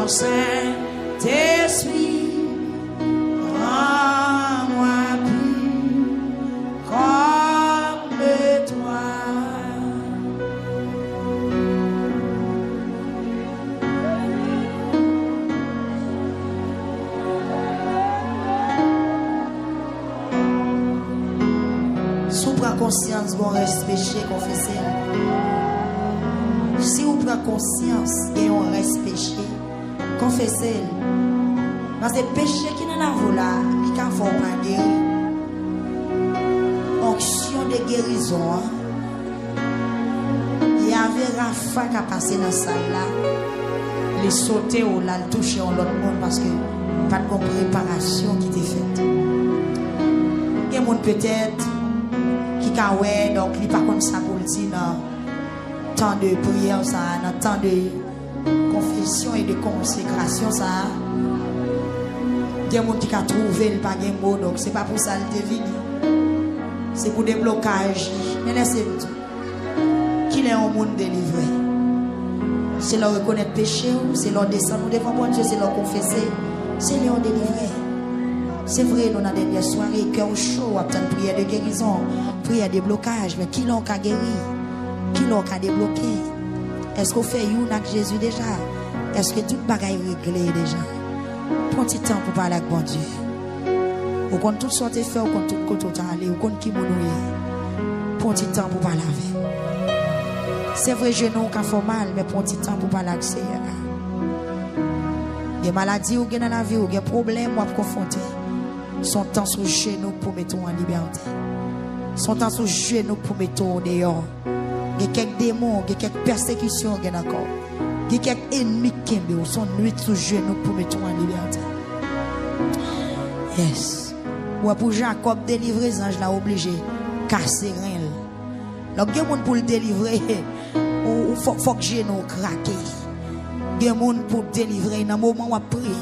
Saint-Esprit, rends-moi plus comme toi. Si vous prenez conscience, vous reste péché, confessez. Si vous prenez conscience et on reste péché, confessez. Parce que le péché qui est dans la voie là, il ne faut pas guérir. Onction de guérison. Il y avait Rafa qui a passé dans la salle là. Il sauté ou là, il touché en l'autre monde parce que pas de préparation qui était faite. Il y a des gens peut-être qui ont donc il pas comme ça pour le dire dans temps de prière, ça, dans temps de confession et de consécration, ça. Il y a des gens qui ont trouvé le pas de mot, donc c'est pas pour ça le devine. C'est pour des blocages. Mais laissez-nous dire qu'il est un monde délivré. C'est leur reconnaître péché, c'est leur descendre devant mon Dieu, c'est leur confesser, c'est leur délivrer. C'est vrai, nous, dans la dernière soirée, cœur chaud, obtenir prière de guérison, prière de blocage, mais qui l'ont guéri? Qui l'ont débloqué? Est-ce qu'on fait une avec Jésus déjà? Est-ce que toute bagaille est réglée déjà? Prends un petit temps pour parler avec bon Dieu. Ou quand tout sorte fait, ou quand tout côté aller, ou quand qui monouille. Prends un petit temps pour parler avec. C'est vrai, genou qui font mal, mais prends un petit temps pour parler avec Seigneur. Il y a maladies ou dans la vie, ou il y a des problèmes ou à confronter. Son temps sur genou pour mettre en liberté. Son temps sur genou pour mettre en dehors. Il y a quelques démons, il y a quelques persécutions encore. Il y a quelques ennemis qui sont nuit sous genou pour mettre en liberté. Yes. Ou pour Jacob délivrer les anges là obligé casser rien. Donc il y a des gens pour le délivrer, il faut que genou craque. Il y a des gens pour délivrer dans le moment où on prie.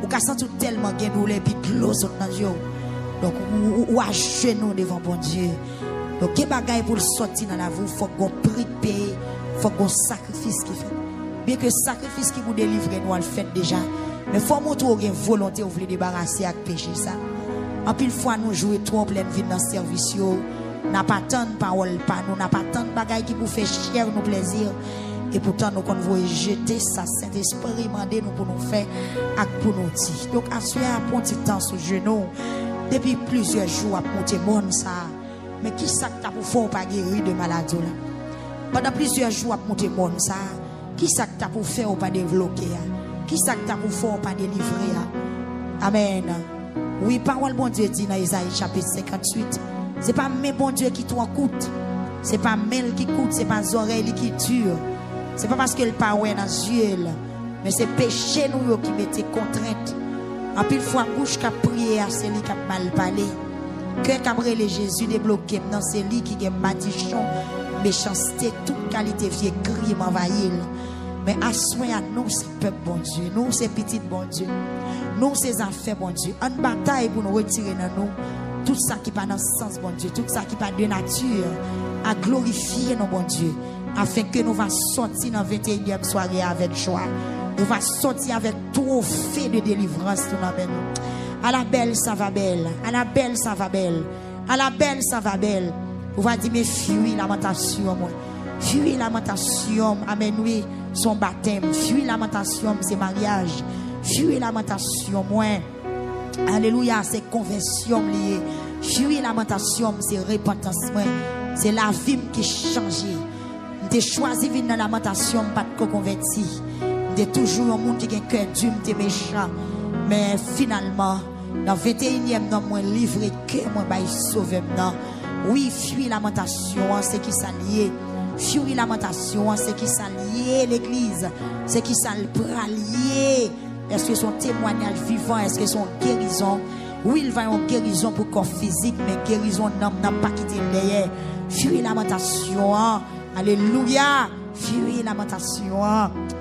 Ou qu'à sentir tellement de douleur puis de l'eau sur nos yeux. Donc ou à genoux devant bon Dieu. Donc quel bagaille pour sortir dans la vie, faut qu'on prie payer, faut qu'on sacrifice qui fait. Bien que le sacrifice qui vous délivre nous le fait déjà, mais faut montrer une volonté vous voulez débarrasser avec péché ça. En pile fois nous jouer trop en pleine vie dans le service, n'a pas tant de paroles pas nous, n'a pas tant de bagaille qui vous fait cher nos plaisirs. Et pourtant, nous, quand vous jeter ça, Saint-Esprit, demandez nous pour nous faire, et pour nous dire. Donc, assurez un petit temps sur genou. Depuis plusieurs jours, à monter mon ça. Mais qui ça que pour faire pas guérir de maladie là? Pendant plusieurs jours, à monter mon ça. Qui ça que pour faire pas développer? Qui ça que pour faire pas délivrer? Amen. Oui, parole bon Dieu dit dans Isaïe chapitre 58. C'est pas mes bon Dieu qui t'en coûte. C'est pas mêle qui coûte, c'est pas oreilles qui dure. C'est pas parce que le pas ouais dans yeux mais c'est péché nous qui mettez contrainte. En pile fois bouche qui a prié à celui qui a mal parlé. Cœur qui a brûlé Jésus débloqué dans celui qui a matichon, méchanceté, toute qualité vieux crime envahir. Mais assoin à nous c'est peuple bon Dieu, nous c'est petit bon Dieu. Nous c'est affaires bon Dieu. En bataille pour nous retirer dans nous tout ça qui pas dans le sens bon Dieu, tout ça qui pas de nature à glorifier nos bon Dieu. Afin que nous allons sortir dans la 21e soirée avec joie. Nous allons sortir avec trophée de délivrance. À la belle, ça va belle. À la belle, ça va belle. À la belle, ça va belle. Vous allez dire, mais fuis lamentation. Fuis lamentation. Amen, oui, son baptême. Fuis lamentation, c'est mariage. Fuis lamentation, moi. Alléluia, c'est conversion liée. Fuis lamentation, c'est repentance. C'est la vie qui change. T'es choisi vivre dans la lamentation, pas de converti. T'es toujours un monde qui a un cœur dur, t'es méchant. Mais finalement, dans le 21e, dans mon livre, que moi, sauve maintenant. Oui, fuis la lamentation, c'est qui s'allie. Fuis la lamentation, c'est qui s'allie l'église. C'est qui s'allie. Est-ce que son témoignage vivant, est-ce que son guérison? Oui, il va y avoir une guérison pour le corps physique, mais guérison n'a pas quitté derrière. Fuis la lamentation. Alléluia. Fuis la lamentation.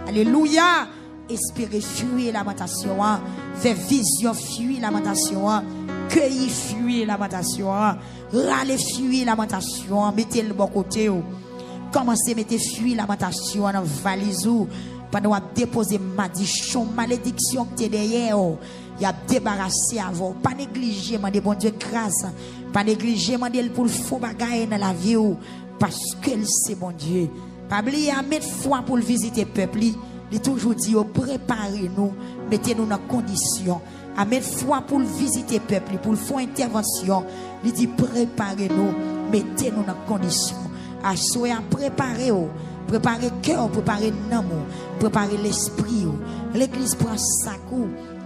Alléluia. Espérez fuir la lamentation. Faire vision, fuir la lamentation. Cueillir, fuir la lamentation. Râler, fuir la lamentation. Mettez le bon côté. commencez à mettre fuir lamentation dans valisou pendant à déposer malédiction malédiction qui est derrière il a débarrassé avant pas négliger demander bon Dieu grâce pas négliger demander pour le faux bagaille dans la vie parce que c'est bon Dieu pas oublier à mettre foi pour visiter peuple il toujours dit préparez-nous mettez-nous dans condition à mettre foi pour visiter peuple pour faire intervention il dit préparez-nous mettez-nous dans condition à soyez préparez préparer cœur préparer l'amour préparer l'esprit l'église prend sac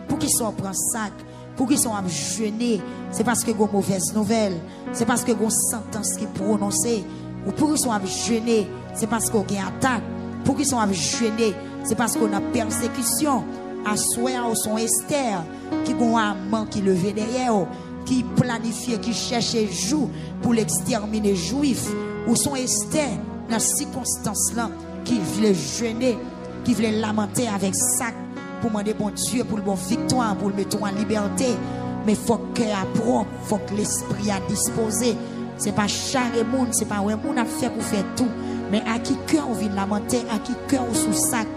pour qu'ils soient prend sac pour qu'ils soient jeûner c'est parce que gon mauvaise nouvelle c'est parce que gon sentence qui prononcée ou pour qu'ils soient jeûner c'est parce qu'on a attaque pour qu'ils soient jeûner c'est parce qu'on a persécution à soir au son Esther qui gon amant qui levé derrière qui planifie qui cherche jour pour l'exterminer juif ou son Esther dans ces circonstances-là, qui voulait jeûner, qui voulait lamenter avec sac pour demander bon Dieu pour le bon victoire, pour le mettre en liberté. Mais il faut que cœur propre, il faut que l'esprit a disposé. Ce n'est pas chaque monde, ce n'est pas un monde à faire pour faire tout. Mais à qui cœur on vient lamenter, à qui cœur on sous sac,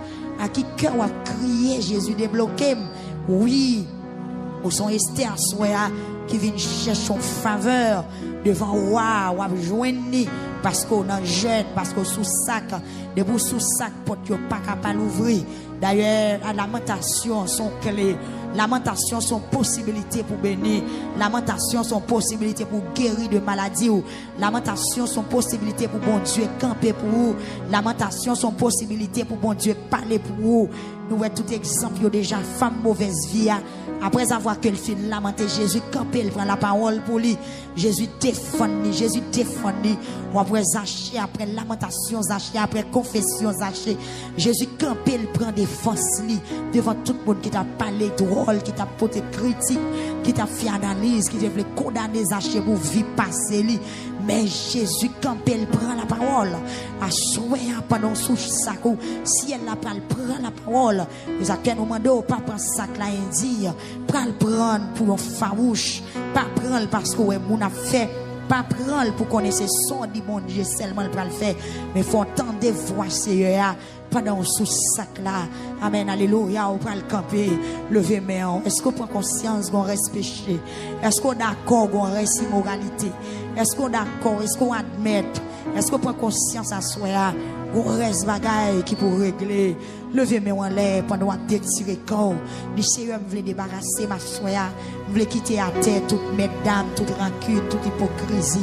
à qui cœur on a crié Jésus débloqué. Oui, ou son Esther soit qui vient chercher son faveur devant roi ou à joindre parce qu'on est jeune, parce qu'on sous sac, debout sous sac pour que pas capable d'ouvrir. D'ailleurs, la lamentation sont clés. Lamentation sont possibilités pour bénir. Lamentation sont possibilités pour guérir de maladies. Lamentation sont possibilités pour bon Dieu camper pour vous. Lamentation sont possibilités pour bon Dieu parler pour vous. Nous voyons tout exemple déjà femme mauvaise vie. Après avoir que le film lamenté, Jésus campé, il prend la parole pour lui. Jésus défend, Jésus défend. Ou après Zaché, après lamentation, Zaché, après confession, Zaché. Jésus campé, il prend défense lui devant tout le monde qui t'a parlé drôle, qui t'a porté critique, qui t'a fait analyse, qui t'a voulu condamner Zaché pour vie passée lui. Mais Jésus campé, il prend la parole. À souhait pendant sous sac, si elle n'a pas prend la parole, nous avons demandé au papa sac là indire. Pas le prendre pour un farouche, pas prendre parce que mon a fait, pas prendre pour connaître son du bon Dieu seulement le faire, mais faut entendre des voix Seigneur pendant sous sac là. Amen, alléluia, on va le camper, lever main. Est-ce qu'on prend conscience qu'on reste péché? Est-ce qu'on est d'accord qu'on reste immoralité? Est-ce qu'on est d'accord? Est-ce qu'on admet? Est-ce qu'on prend conscience à soi? On reste bagaille qui pour régler. Levez mes en l'air pendant à détirer corps. Le Seigneur me voulait débarrasser ma soya. Me voulait quitter à terre toute mesdames, toute rancune, toute hypocrisie,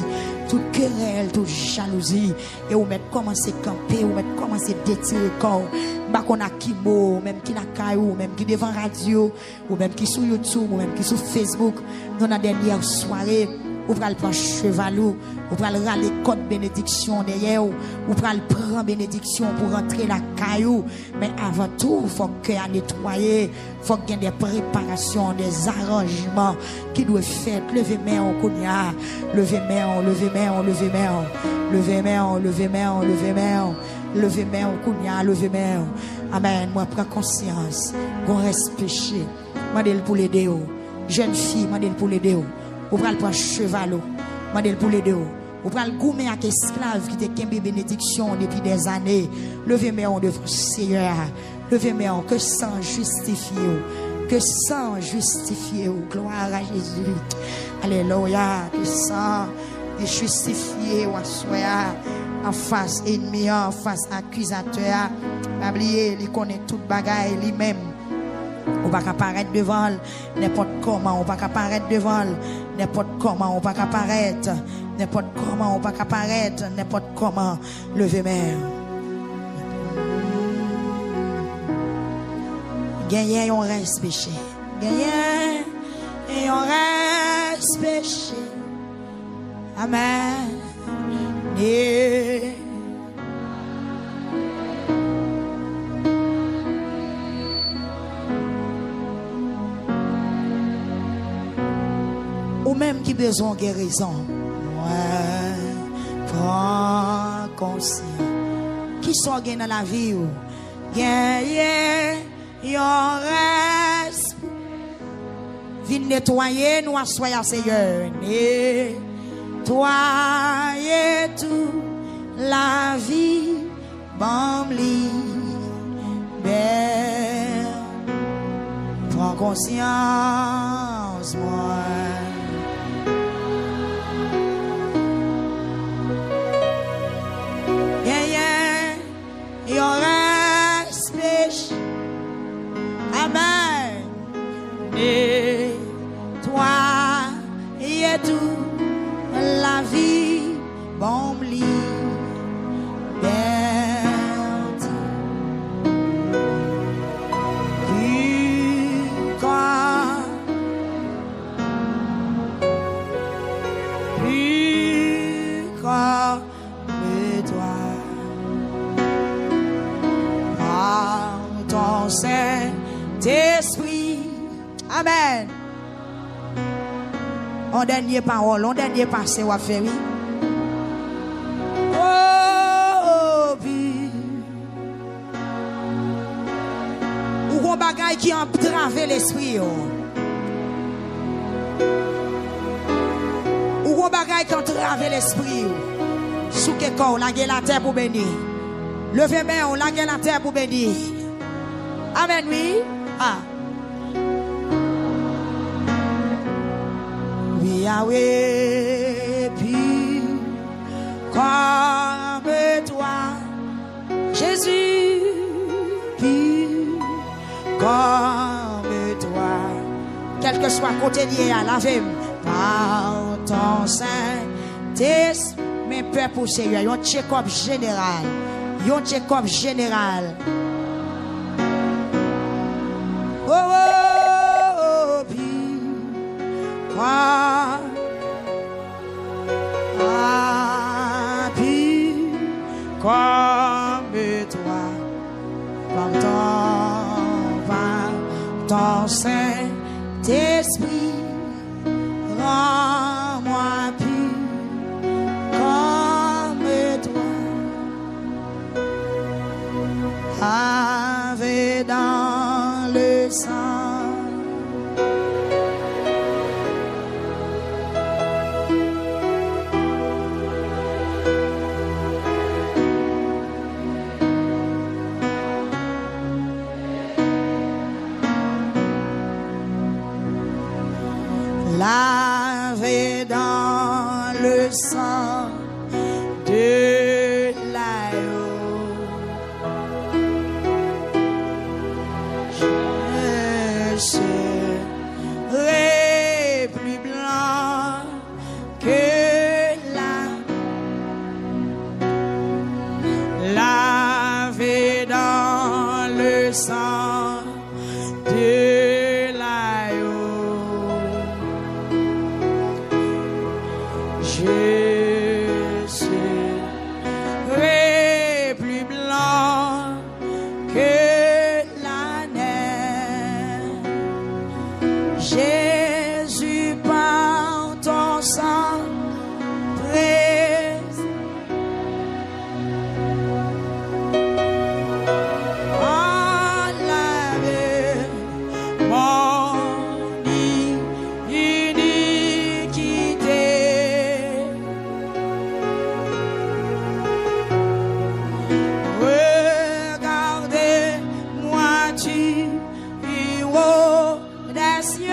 toute querelle, toute jalousie. Et ou mettre commencer à camper, ou mettre commencer à détirer corps. Bah qu'on a qui mot, même qui n'a caillou, même qui devant radio, ou même qui sur YouTube, ou même qui sur Facebook. Dans la dernière soirée, ou pral prendre chevalou, ou pral râler code bénédiction derrière, ou pral prendre bénédiction pour rentrer la caillou. Mais avant tout, il faut que à nettoyer, il faut qu'il y ait des préparations, des arrangements qui doivent faire. Levez main au kounia, levez main, levez main, levez main, levez main, levez main, levez main, levez main au kounia, levez main. Amen. Moi, prends conscience qu'on reste péché. Mandel pour l'aider. Jeune fille, mandel pour l'aider. Ou pral prendre cheval, mandel pour l'aider. Ou pral goumer avec esclave qui te kembe bénédiction depuis des années. Levez main devant Seigneur. Levez main que sans justifier. Que sans justifier. Gloire à Jésus. Alléluia. Que sans justifier ou assoya en face ennemi, en face accusateur. Oubliez, il connaît toute bagaille lui-même. On va apparaître devant n'importe comment, on va apparaître devant n'importe comment, on va apparaître n'importe comment, on va apparaître n'importe comment. Levez main. Gagné, on reste péché. Gagné, et on reste péché. Amen. Et ou même qui besoin de guérison. Ouais, prends conscience. Qui sont dans la vie? Il reste. Viens nettoyer, nous assoyons Seigneur. Nettoyer tout la vie, bambli, belle. Prends conscience, moi. Your speech, amen. Et toi, et tout, la vie, bombli, bête. Puis quoi, et toi. Ton Saint-Esprit. Amen. En dernier parole, en dernier passé, on va faire. Oh, puis. Ou un bagage qui entrave l'esprit. Ou un bagage qui entrave l'esprit. Sous que corps, la terre pour bénir. Levez main, on lague la terre pour bénir. Amen, oui. Ah. Oui, ah oui, puis comme toi, Jésus, puis comme toi, quel que soit côté lié à la vie, par ton Saint-Esprit, mes peurs pour Seigneur, un check-up général. Yon check-up général. Oh, oh, oh, puis, quoi? Ah, puis, comme toi, par ton Saint-Esprit, rends-moi plus comme toi. Avec dans le sang. Lavé dans le sang de l'agneau. Je serai plus blanc que lavé dans le sang de l'agneau. Je serai plus blanc que la neige. Jésus, par ton sang précieux, enlevé mon iniquité. Regardez-moi du haut des cieux.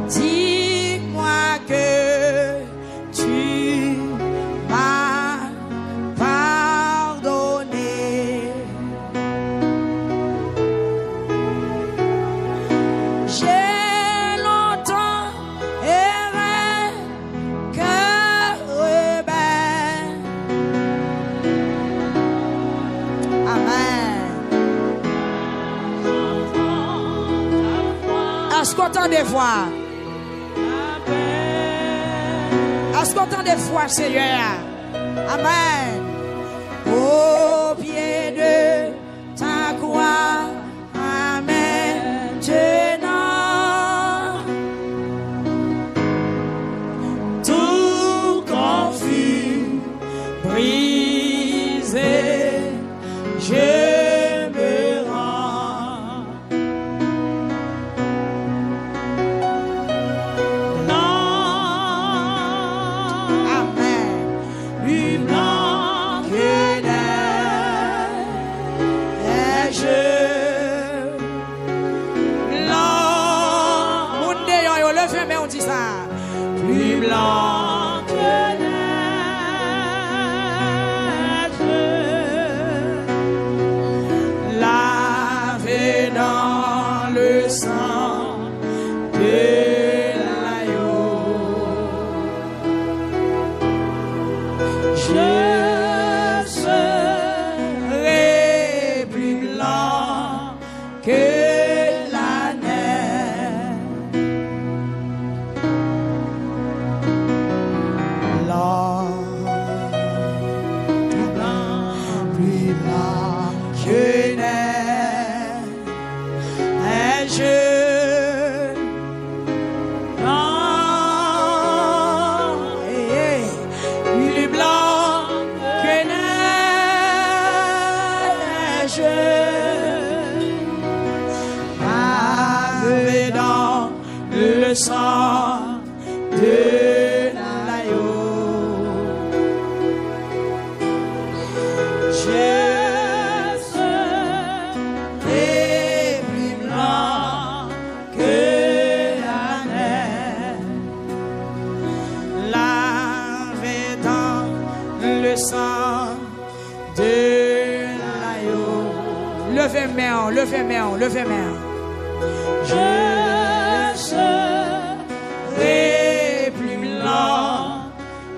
Dis-moi que tu m'as pardonné. J'ai longtemps erré, cœur rebelle. Amen. Est-ce qu'on entend des voix? Est-ce qu'on entend des voix, Seigneur? Amen. Au pied de ta croix, amen. Maintenant, tout confus, brisé, je me rends. Non, plus blanc que neige. Plus blanc que neige. Lavé dans le sang de l'agneau. Je serai plus blanc que la neige, lavé dans le sang de l'agneau. Levez main, levez main, levez main. Je serai plus blanc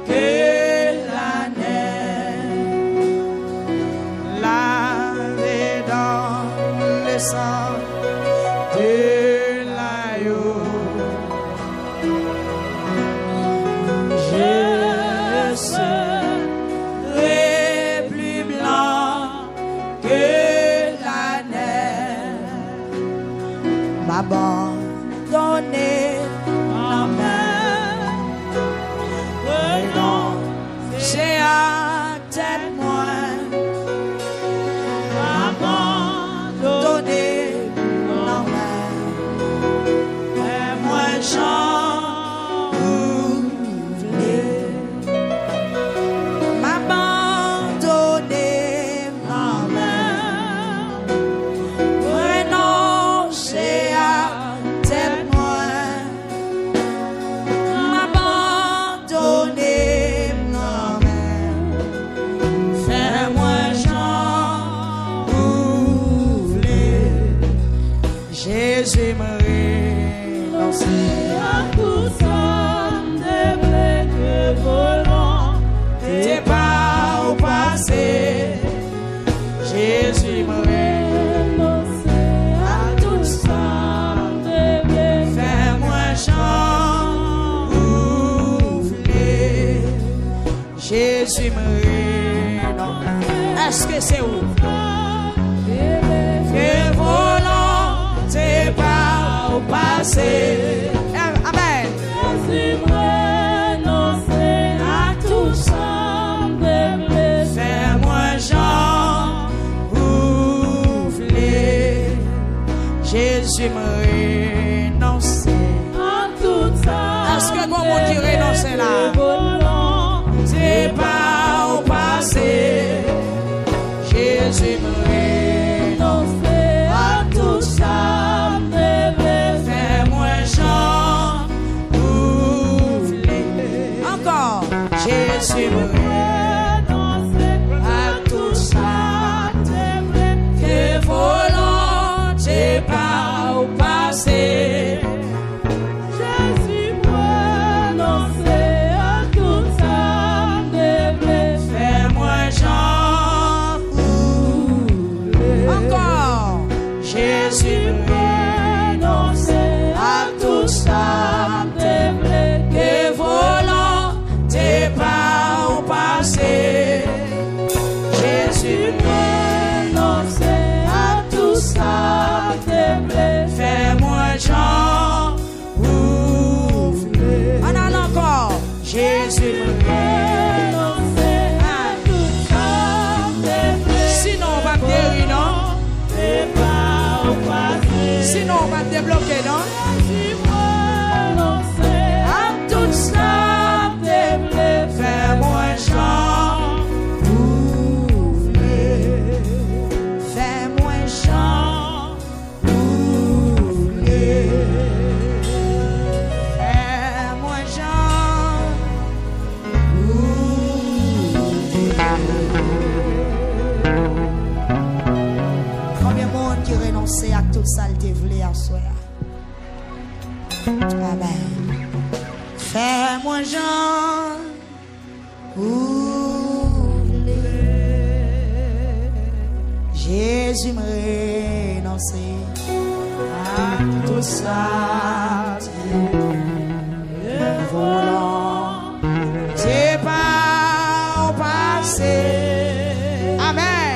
que la neige, lavé dans le sang de l'agneau. Je serai plus blanc que la neige, m'abandonner la main, renoncer à tête moins, m'abandonner la main, et moi j'en voulais, m'abandonner la main, renoncer à tête moins, m'abandonner la main, fais-moi j'en voulais. Jésus me renoncer À tout ça, des blés que volant, t'es pas au passé. Jésus me renoncer à tout ça, des blés. fais-moi j'en voulais. Jésus me renonce. Est-ce que c'est où? Que volant, t'es pas au passé. Amen. Jésus renoncer à tout ça, des blés. Fais-moi j'en voulais. Jésus me renonce. À tout ça, Est-ce que bon monde qui renonce là? volant, C'est pas au passé. Jésus me renoncer à tout ça, des blés. fais-moi j'en voulais. Encore. Jésus me Renoncer à tout ça. Que volant, c'est pas au passé. Jésus renoncer à tout ça, des blés. Fais-moi j'en voulais. Encore. Jésus Renoncer à tout ça. des blés. Que volant, t'es pas au passé. Jésus Renoncer à tout ça, des blés. fais-moi j'en voulais. On a encore. Jésus me Renoncer à tout ça, des blés. sinon on va me guérir, non? C'est pas au passé. Sinon on va me débloquer, non? Jésus renoncer À tout ça, des blés. fais-moi j'en voulais. Fais-moi j'en voulais. Fais-moi j'en voulais. Combien de monde qui renonçait à tout ça, il te voulait à soi? Amen. Fais-moi j'en voulais. Jésus me renoncer à tout ça. Volant, c'est pas au passé. Amen.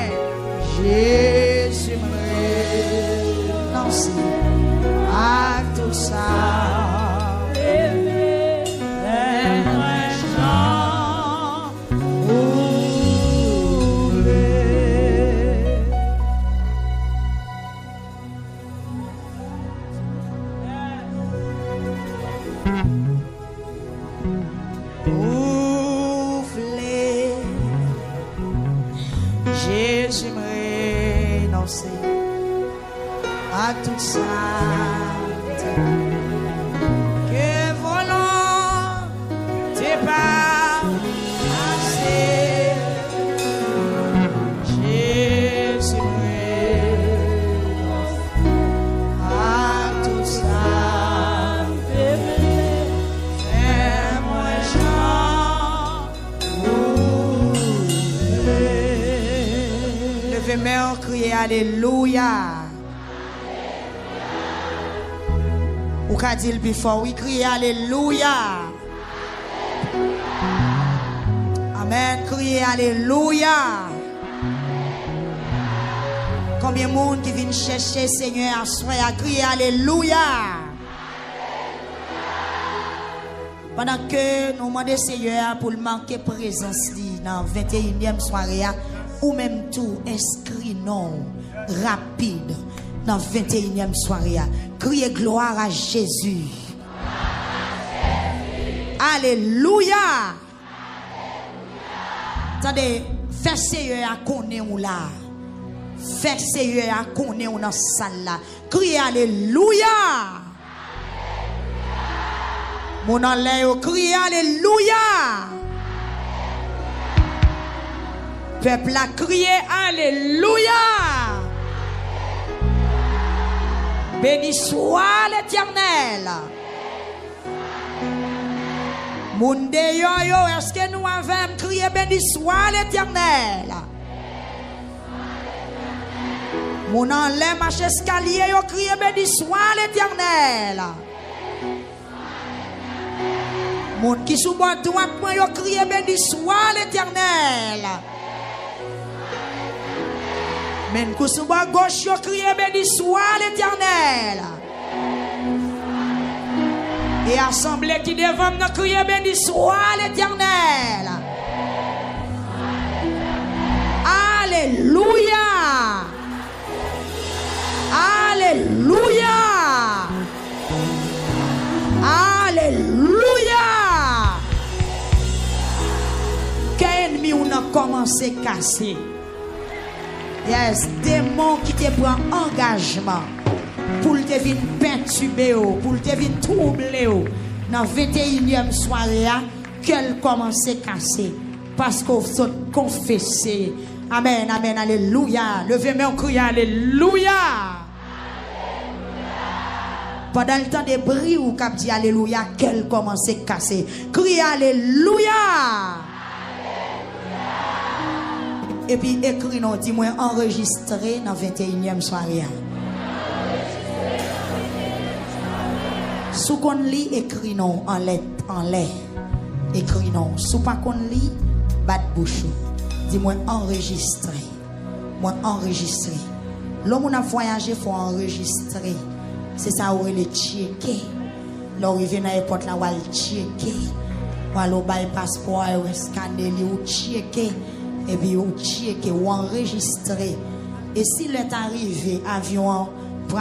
Jésus me renoncer à tout ça. Que volonté pas assez. Jésus me renoncer à tout ça. Fais-moi Jean. Levez main, criez Alléluia. Ou qu'a dit le plus fort, oui, criez Alléluia. Amen, criez Alléluia. Combien de monde qui vient chercher Seigneur à soi à crier Alléluia. Pendant que nous demandons Seigneur pour le manquer présence dans 21e soirée, ou même tout inscrit non rapide dans 21e soirée. Criez gloire à Jésus. Alléluia. Attendez, fais Seigneur à connaître ou là. Fais Seigneur à connaître ou dans salle là. Criez Alléluia. Mon enlève, criez Alléluia. Peuple a crié Alléluia. Béni soit l'Éternel. Monde yo, est-ce que nous avons crié béni soit l'Éternel? Mon enlève marche escalier yo crié béni soit l'Éternel. Mon qui sous bord droite moi yo crié béni soit l'Éternel. Men qui sous bord gauche yo crié béni soit l'Éternel. Et assemblée qui devant nous crier béni soit l'Éternel. Alléluia. Alléluia. Alléluia. Qu'ennemi on a commencé à casser. Yes, démon qui te prend engagement pour te venir perturber, pour te venir troubler dans 21e soirée, qu'elle commence à casser parce qu'on s'est confessé. Amen, amen, alléluia. Levez-moi, criez alléluia. Pendant le temps de bruit ou cap dit alléluia, qu'elle commence à casser. Criez alléluia. Et puis écrit non, dis-moi enregistré dans 21e soirée. Sous qu'on lit écrit non en lettres en l'air. Écrit non. Sous pas qu'on lit bat bouche. Dis-moi enregistré. Moi enregistré. L'homme a voyagé faut enregistrer. C'est ça où il est checké. L'arrivée dans l'aéroport là où il checké. Ou alors bail passeport ou scanner ou checké. Et puis ou checké ou enregistrer. Et si l'est arrivé avion pour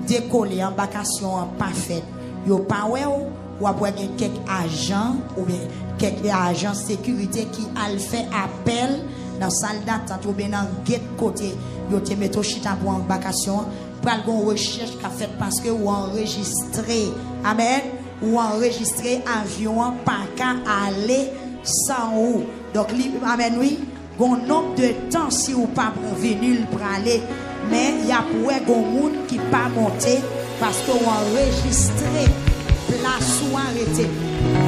décoller en vacation parfaite, yo pas ou après quelques agents ou bien quelques agents sécurité qui a fait appel dans salle d'attente ou bien dans gate côté yo te metto chita pour en vacation pour une recherche qu'a fait parce que ou enregistré amen ou enregistré avion pas qu'à aller sans ou donc amen oui gon nombre de temps si ou pas venir pour aller mais il y a pour gon monde qui pas monter parce que ou enregistré place ou arrêté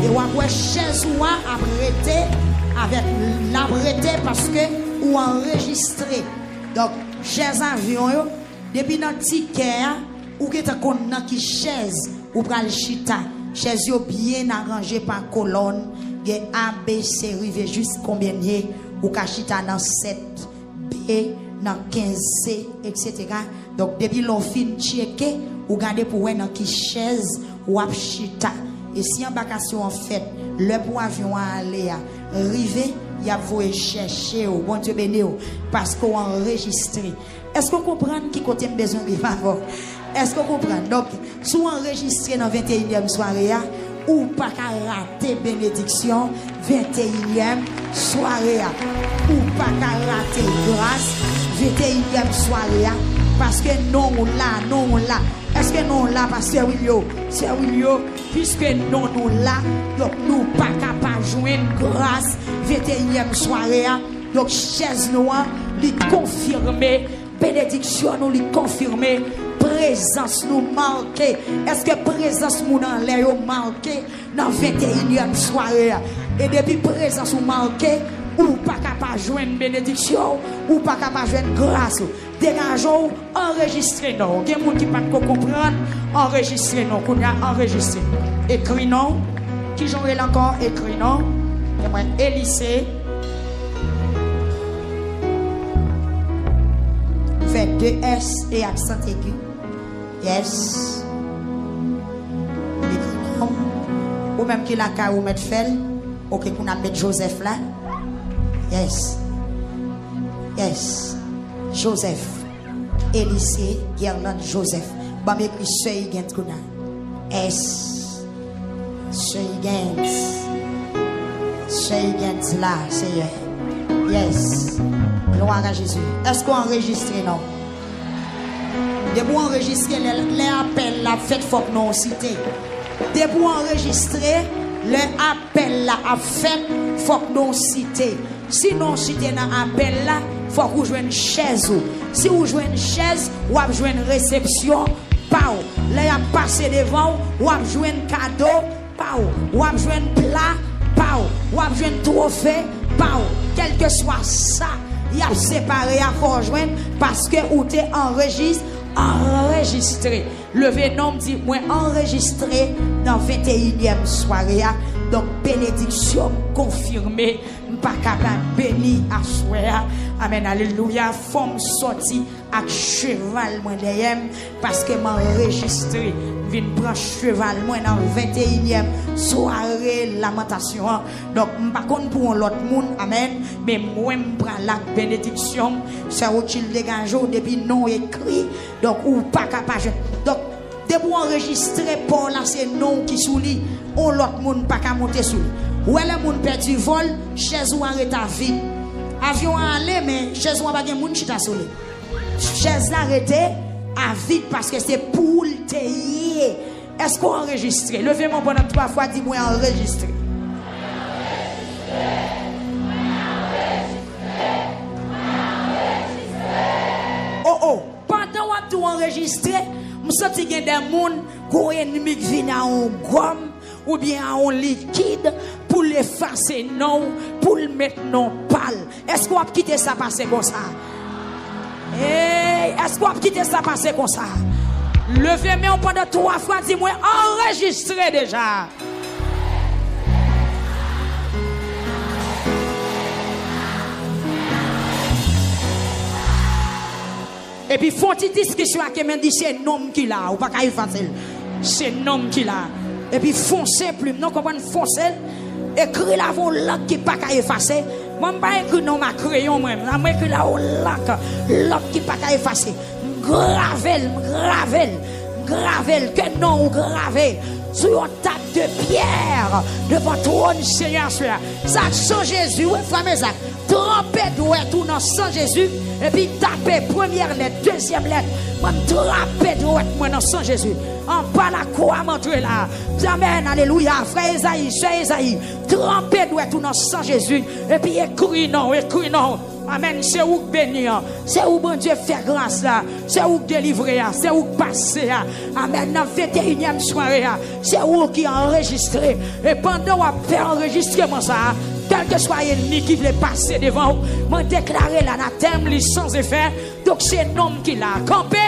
et ou après chaise ou arrêté avec l'arrêté parce que ou enregistré donc chaise avion yo depuis dans ticket ou qui ta kon nan ki chaise ou pral chita chaise yo bien arrangé par colonne gen A B C rive juste combien ou ka chita dans 7 B dans 15 C etc. donc depuis l'on fin checker ou garder pour ouais dans qui chaise ou ap chita et si embarcation en fait le pour avion aller arriver il y a voulu chercher au bon Dieu béni parce qu'on enregistré. Est-ce qu'on comprend qui côté besoin de vivre? Est-ce qu'on comprend? Donc, si on enregistré dans 21e soirée, ou pas qu'à rater bénédiction 21e soirée ou pas qu'à rater grâce 21e soirée parce que non là est-ce que non là pasteur William c'est William puisque non nous là donc nous pas capable joindre grâce 21e soirée donc chaise noire lui confirmer bénédiction nous lui confirmer présence nous marquée. Est-ce que présence nous dans l'air marqué dans 21e soirée et depuis présence nous marquée ou pas capable joindre bénédiction ou pas capable joindre grâce dégageons enregistrer non il y a des gens qui pas comprendre enregistrer non qu'on a enregistré écrit non qui j'aurais encore écrit non et moi Élysée 22 S et accent aigu. Yes. Ou même qui la ka ou mettre fel. Ok, qu'on a mettre Joseph là. Yes. Yes. Joseph. Élysée, Guerlain Joseph. Bah m'écrit Sey Gent qu'on a. S. Sey Gent. Sey Gent là, Seigneur. Yes. Gloire à Jésus. Est-ce qu'on enregistre non? De vous enregistrer les appels la fête faut que nous citer. De vous enregistrer les appels la fête faut que nous citer. Si nous citer dans appel là, faut que vous jouez une chaise. Si vous jouez une chaise, vous avez joué une réception. Pau. Les a passé devant, vous avez joué un cadeau. Pau. Vous avez joué un plat. Pau. Vous avez joué un trophée. Pau. Quel que soit ça. Il y a séparé à rejoindre parce que vous êtes enregistré. Levez nom dit moi enregistré dans 21e soirée. Donc bénédiction confirmée. Pas capable béni à soir. Amen. Alléluia. Femme sorti avec cheval moi derrière parce que m'enregistré. Vin prendre cheval moi dans 21e soirée lamentation. Donc pas contre pour l'autre monde. Amen. Mais moi prends la bénédiction. C'est où il dégage depuis non écrit. Donc ou pas capable. Donc de vous enregistrer pour là c'est non qui soulit. On l'autre monde pas qu'à monter sous. Ou elle moun perdu vol, chaise ou arrête à vide. Avion aller mais chaise ou pas gen moun chita sous. Chaise arrêtée à vide parce que c'est pour le tailler. Est-ce qu'on enregistre? Levez-moi pendant 3 fois, dis-moi enregistré. Oh, pendant que tu enregistré, je sens qu'il y a des gens qui ont ennemi qui viennent en gomme ou bien en liquide pour l'effacer non, pour le mettre non pâle. Est-ce qu'on va quitter ça passer comme ça? Est-ce qu'on va quitter ça passer comme ça? Levez-moi pendant 3 fois, dis-moi enregistré déjà. Et puis, font une discussion avec moi, dit c'est un homme qui l'a, ou pas qu'à effacer. C'est un homme qui l'a. Et puis, foncez plus, non, comprenez, foncez. Écris la vos langues qui pas qu'à effacer. Moi, je ne vais pas écrire non, ma crayon, moi. Je vais écrire la vos langues qui pas qu'à effacer. Gravel, que non, gravel. Sur une table de pierre, devant trône Seigneur. Ça, sans Jésus, oui, frère, mes actes. Trempez doigt tout dans sang Jésus. Et puis tapez première lettre, deuxième lettre. Moi, trempez doigt moi dans sang Jésus. En bas la croix, montrez là. Amen, alléluia. Frère Esaïe, trempez doigt tout dans sang Jésus. Et puis écris non. Amen, c'est où bénir, c'est où bon Dieu fait grâce là, c'est où délivrer, c'est où passer. Amen, dans 21e soirée, c'est où qui a enregistré. Et pendant qu'on fait enregistrement ça, quel que soit l'ennemi qui voulait passer devant vous, m'a déclaré l'anathème sans effet. Donc c'est un homme qui l'a campé,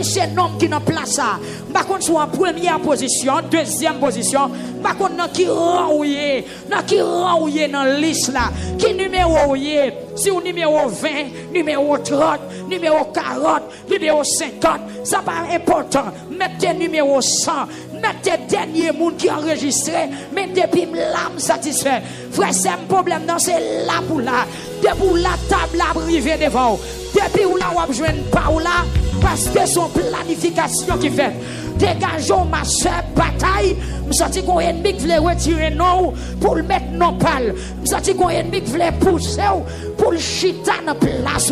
c'est un homme qui n'a place ça. Par contre, soit en première position, deuxième position, par contre, qui renouillé dans la liste là, qui numéro si au numéro 20, numéro 30, numéro 40, numéro 50, ça pas important. Mettez numéro 100, mettez dernier monde qui enregistré, mais depuis l'âme satisfait. Frère, c'est un problème, non, c'est là pour là. Depuis la table a privé devant. Depuis où là, on a besoin de pas là, parce que son planification qui fait. Dégageons ma soeur bataille. Je sens qu'on ennemi qui veut retirer non pour le mettre non pal. Je sens qu'on ennemi qui veut pousser pour le chita dans place.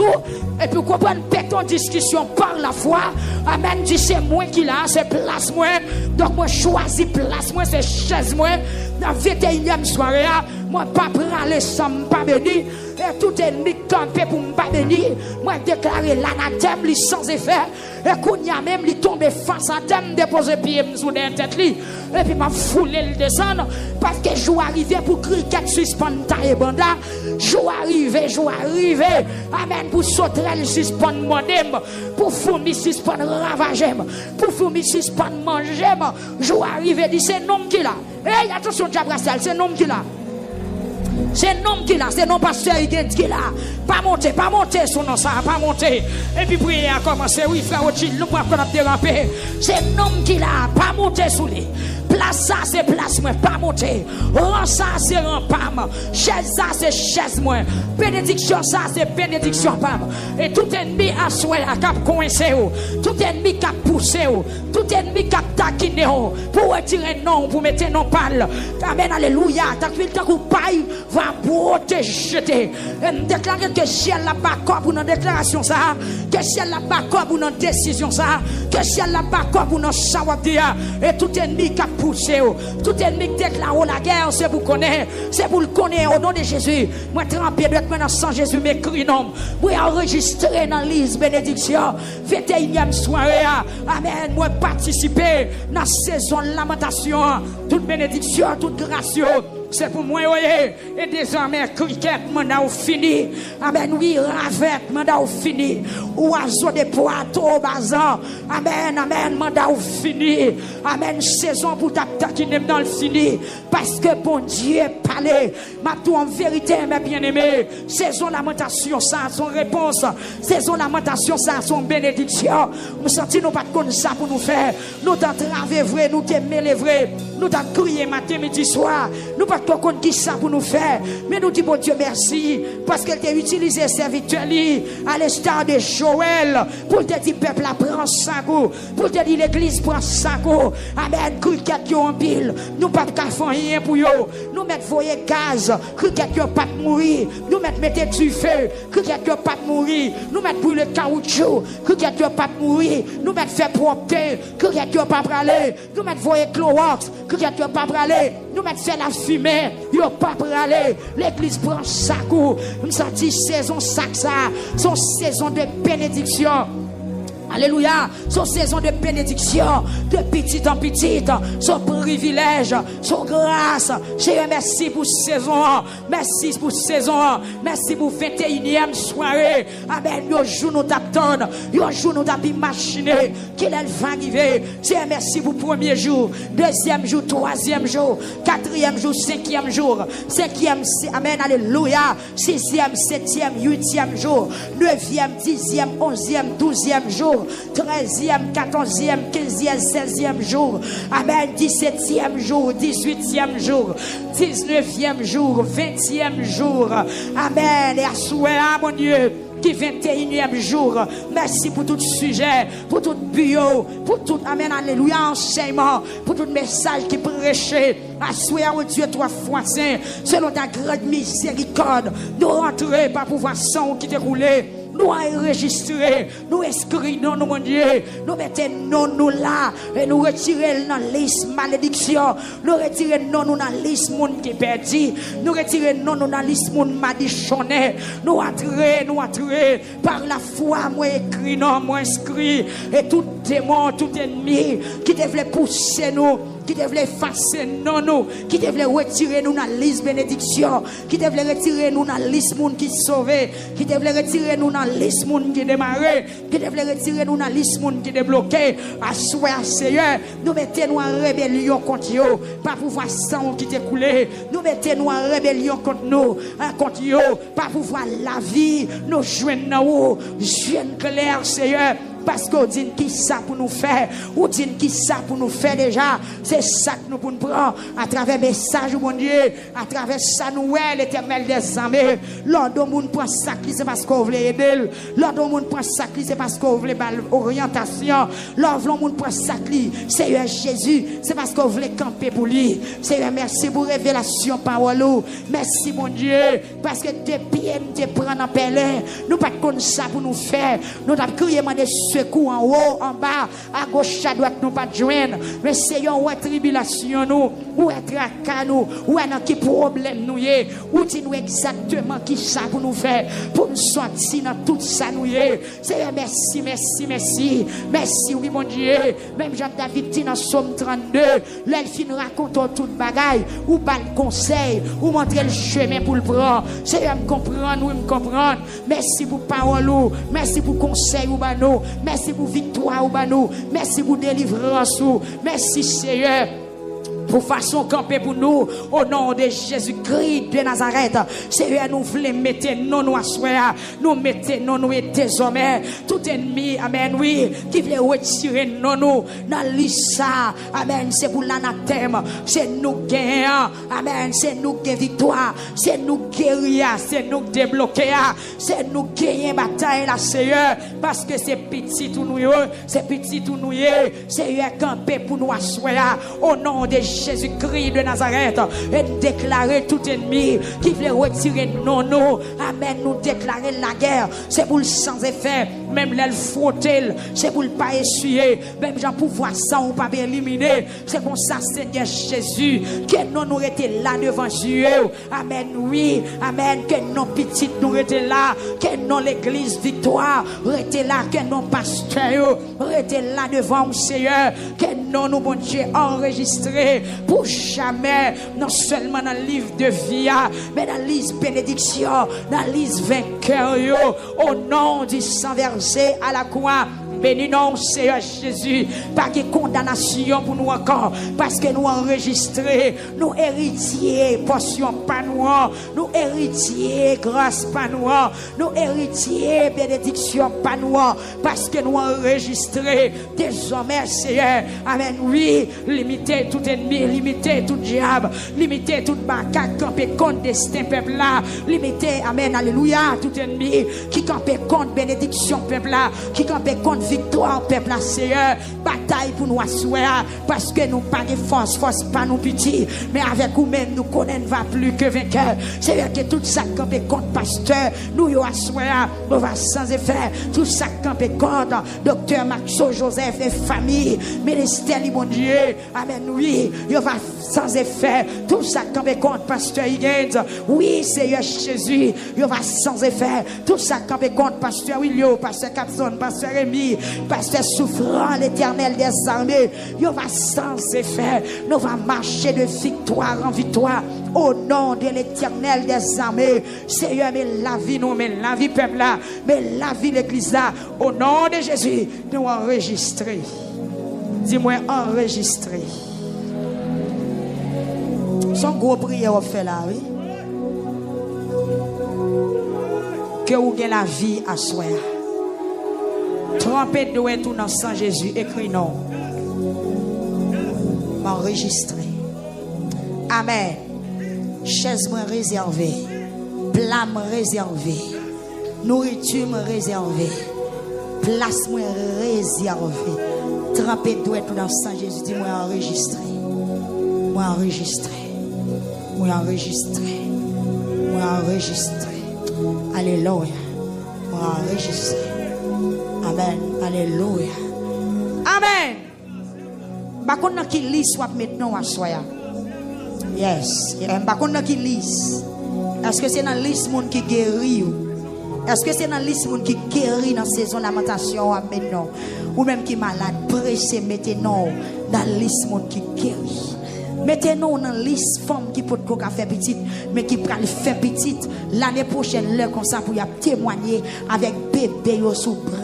Et puis comprendre péton discussion par la foi. Amen. Dit c'est moi qui l'a, c'est place moi. Donc moi choisis place moi, c'est chaise moi. Dans 21e soirée, moi pas prendre sans pas béni. Et tout ennemi campé pour me pas béni. Moi déclarer l'anathème li sans effet. Et qu'on y a même li tomber face à thème déposer pied sous la tête li. Et puis m'a foulé le descendre parce que jour arrivé pour cricket suspendre ta et banda. Jour arrivé. Amen pour sauter le suspendre modem, pour fourmi suspendre ravager, pour fourmi suspendre manger. Jour arrivé dit c'est nom qui là. Hey attention Diabrasel, c'est nom qui là. C'est nom qui là, c'est non pasteur qui là. Pas monter son nom ça, pas monter. Et puis prier a commencé, oui frère Ochil, nous pouvons déraper. C'est nom qui là, pas monter sous lui. Place ça c'est place moi, pas monter. Rang ça c'est rang pam. Chaise ça c'est chaise moi. Bénédiction ça c'est bénédiction pam. Et tout ennemi a souhait à cap coincé. Tout ennemi qui a poussé. Tout ennemi qui a taquiné. Pour retirer non, pour mettre non pal. Amen, alléluia. T'as vu le temps qu'on paille, va protéger. Et me déclarer que ciel la bas pour notre déclaration ça. Que ciel la bas pour notre décision ça. Que ciel la bas pour notre savoir. Et tout ennemi qui a poussé, tout ennemi qui déclare la guerre, c'est pour connaître, c'est pour le connaître au nom de Jésus. Moi trempé d'être maintenant sans Jésus, m'écrit nom. Moi enregistré dans l'île bénédiction. 21e soirée. Amen. Moi participer dans la saison de lamentation. Toute bénédiction, toute grâce. C'est pour moi, voyez. Et désormais, cricket, mandat fini. Amen, oui, ravette, mandat fini. Oiseau de poitou, bazan. Amen, mandat fini. Amen, saison pour t'attaquer dans le fini. Parce que bon Dieu parlait. Ma tout en vérité, mes bien-aimés. Saison lamentation, ça a son réponse. Saison lamentation, ça a son bénédiction. Nous sentons nous pas de ça pour nous faire. Nous t'en traver vrai, nous t'aimer les vrais. Nous t'en crier matin, midi, soir. Nous pas de compte qui ça pour nous faire. Mais nous disons, bon Dieu, merci. Parce qu'elle t'a utilisé serviteur à l'instar de Joël. Pour te dire, peuple, prend 5 coups. Pour te dire, l'église prend 5 coups. Amen. Cricket, yo en pile. Nous pas de faire rien pour yo. Nous mettons voyer gaz. Cricket, yo pas de mourir. Nous mettons du feu. Cricket, yo pas de mourir. Nous mettons brûler caoutchouc. Cricket, yo pas de mourir. Nous mettons faire propre. Cricket, yo pas praler. Nous mettons voyer Clorox. Cricket, yo pas praler. Nous mettons faire la fumée. Yo pas praler. L'église prend sa coup. Nous senti saison sac ça. Son saison de bénédiction. Alléluia, son saison de bénédiction, de petite en petite, son privilège, son grâce. Seigneur, merci pour saison, merci pour saison, merci pour 21e soirée. Amen, yo jour nous t'attendons, yo jour nous t'avons imaginé qu'il va arriver. Seigneur, merci pour premier jour, deuxième jour, troisième jour, quatrième jour, cinquième jour, amen, alléluia, 6e, 7e, 8e jour, 9e, 10e, 11e, 12e jour. 13e, 14e, 15e, 16e jour. Amen. 17e jour, 18e jour, 19e jour, 20e jour. Amen. Et à souhait, mon Dieu, qui 21e jour. Merci pour tout sujet, pour tout bio, pour tout, amen, alléluia, enseignement, pour tout message qui prêchait. À souhait, mon Dieu, 3 fois saint, selon ta grande miséricorde, nous rentrer par pouvoir sans qui dérouler. Nous enregistrer, nous inscrire non, mon Dieu, nous mettons non, nous là, et nous retirer dans la liste malédiction, nous retirer non, nous dans la liste monde qui est perdu, nous retirer non, nous dans la liste monde madichonné, nous entrer par la foi, moi écrit, non, moi inscrit, et tout démon, tout ennemi qui devait pousser nous, qui devait effacer nous, qui devait retirer nous dans la liste bénédiction, qui devait retirer nous dans la liste monde qui sauvé, qui devait retirer nous dans la liste monde qui démarré, qui devait retirer nous dans la liste monde qui débloqué. À souhait, Seigneur, nous mettons-nous en rébellion contre eux, pas pouvoir sang qui t'écoulé, nous mettons-nous en rébellion contre nous, pas pouvoir la vie, nous joignons clair, Seigneur. parce qu'on dit qui ça pour nous faire, ou dit qui ça pour nous faire déjà. C'est ça que nous pour nous prendre à travers le message, mon Dieu, à travers ça, nous, l'Éternel des armées. L'ordre monde prend ça, c'est parce qu'on veut aider. L'ordre monde prend ça, c'est parce qu'on veut orientation. L'ordre monde prend ça, Seigneur Jésus, c'est parce qu'on veut camper pour lui. Seigneur, merci pour révélation, parole. Merci, mon Dieu, parce que tes pieds nous te prennent en pèlerin. Nous pas comme ça pour nous faire. Nous avons crié des secours en haut, en bas, à gauche, à droite, nous pas de joindre. Mais Seigneur, où est tribulation nous, où est tracas nous, où est qui problème nous y, où dis-nous exactement qui ça pour nous faire, pour nous sortir dans tout ça nous y. Seigneur, merci, merci, merci. Merci, oui, mon Dieu. Même Jean-David dit dans Somme 32, l'elfine raconte toute bagaille, ou pas le conseil, ou montrer le chemin pour le prendre. Seigneur, me comprendre, oui, me comprendre. Merci pour parole, merci pour conseil ou bano, merci pour victoire ou bano, merci pour délivrance, merci Seigneur. Pour façon camper pour nous, au nom de Jésus-Christ de Nazareth. Seigneur, nous voulons mettre non nous assoir, nous mettons non nous désormais. Tout ennemi, amen, oui, qui veut retirer non nous dans l'issa, amen, c'est pour l'anathème, c'est nous gagnants, amen, c'est nous qui victoire, c'est nous guérir, c'est nous débloquer, c'est nous gagner bataille là, Seigneur, parce que c'est petit tout nous, c'est petit tout nous, Seigneur, camper pour nous assoir, au nom de Jésus-Christ de Nazareth, et déclarer tout ennemi qui veut retirer non, nous, amen, nous déclarer la guerre, c'est pour le sans effet, même l'aile frotter, c'est pour le pas essuyer, même j'en pouvoir ça, on pas éliminer, c'est pour ça, Seigneur Jésus, que nous étions là devant Dieu, amen, oui, amen, que nos petites nous étions là, que non l'église victoire, étaient là, que nos pasteurs étaient là devant Seigneur, que non nous, bon Dieu, enregistrés pour jamais, non seulement dans le livre de vie, mais dans le livre bénédiction, dans le livre vainqueur, au nom du sang versé à la croix. Béni non, Seigneur Jésus, pas de condamnation pour nous encore, parce que nous enregistrés, nous héritiers, portion pas nous héritiers, grâce pas nous héritiers, bénédiction pas parce que nous enregistrés, désormais, Seigneur, amen, oui, limiter tout ennemi, limiter tout diable, limiter tout macaque, camper contre destin peuple là, limiter, amen, alléluia, tout ennemi, qui camper contre bénédiction peuple là, qui camper contre victoire peuple là, Seigneur, bataille pour nous asseoir, parce que nous pas de force pas nous petits, mais avec nous-mêmes nous connaissons va plus que vainqueur. Seigneur, que tout ça campé contre pasteur, nous y asseoir, nous va sans effet, tout ça campé contre docteur Maxo Joseph et famille, ministère mon Dieu, amen, oui, il va sans effet, tout ça campé contre pasteur Higgins, oui, Seigneur Jésus, il va sans effet, tout ça campé contre pasteur Willio, pasteur Capson, pasteur Rémi, pasteur souffrant, l'Éternel des armées, il va sans effet, nous va marcher de victoire en victoire, au nom de l'Éternel des armées, Seigneur, mais la vie nous, mais la vie peuple là, mais la vie l'église là, au nom de Jésus, nous enregistrer. Dis-moi enregistrer. Son gros prière on fait là, oui. Que vous ayez la vie à soi. Trompez de tout dans sang Jésus, écrit non. M'enregistrer. Amen. Chaise moi réservée, plat moi réservé, nourriture moi réservée, place moi réservée. Trempé doit tout dans le sang Jésus, dis moi enregistré. Moi enregistré. Moi enregistré. Moi enregistré. Alléluia. Moi enregistré. Amen. Alléluia. Amen. Par contre, qui lit soit maintenant à soi. Yes. Par contre, qui lit. Est-ce que c'est dans la liste monde qui guérit? Est-ce que c'est dans la liste monde qui guérit dans la saison de lamentation maintenant? Ou même qui est malade, pressé, mettez non dans la liste monde qui guérit. Mettez-nous dans la liste femmes qui peut faire petite, mais qui peut faire petite. L'année prochaine, l'heure comme ça, pour y témoigner avec bébé sous bras.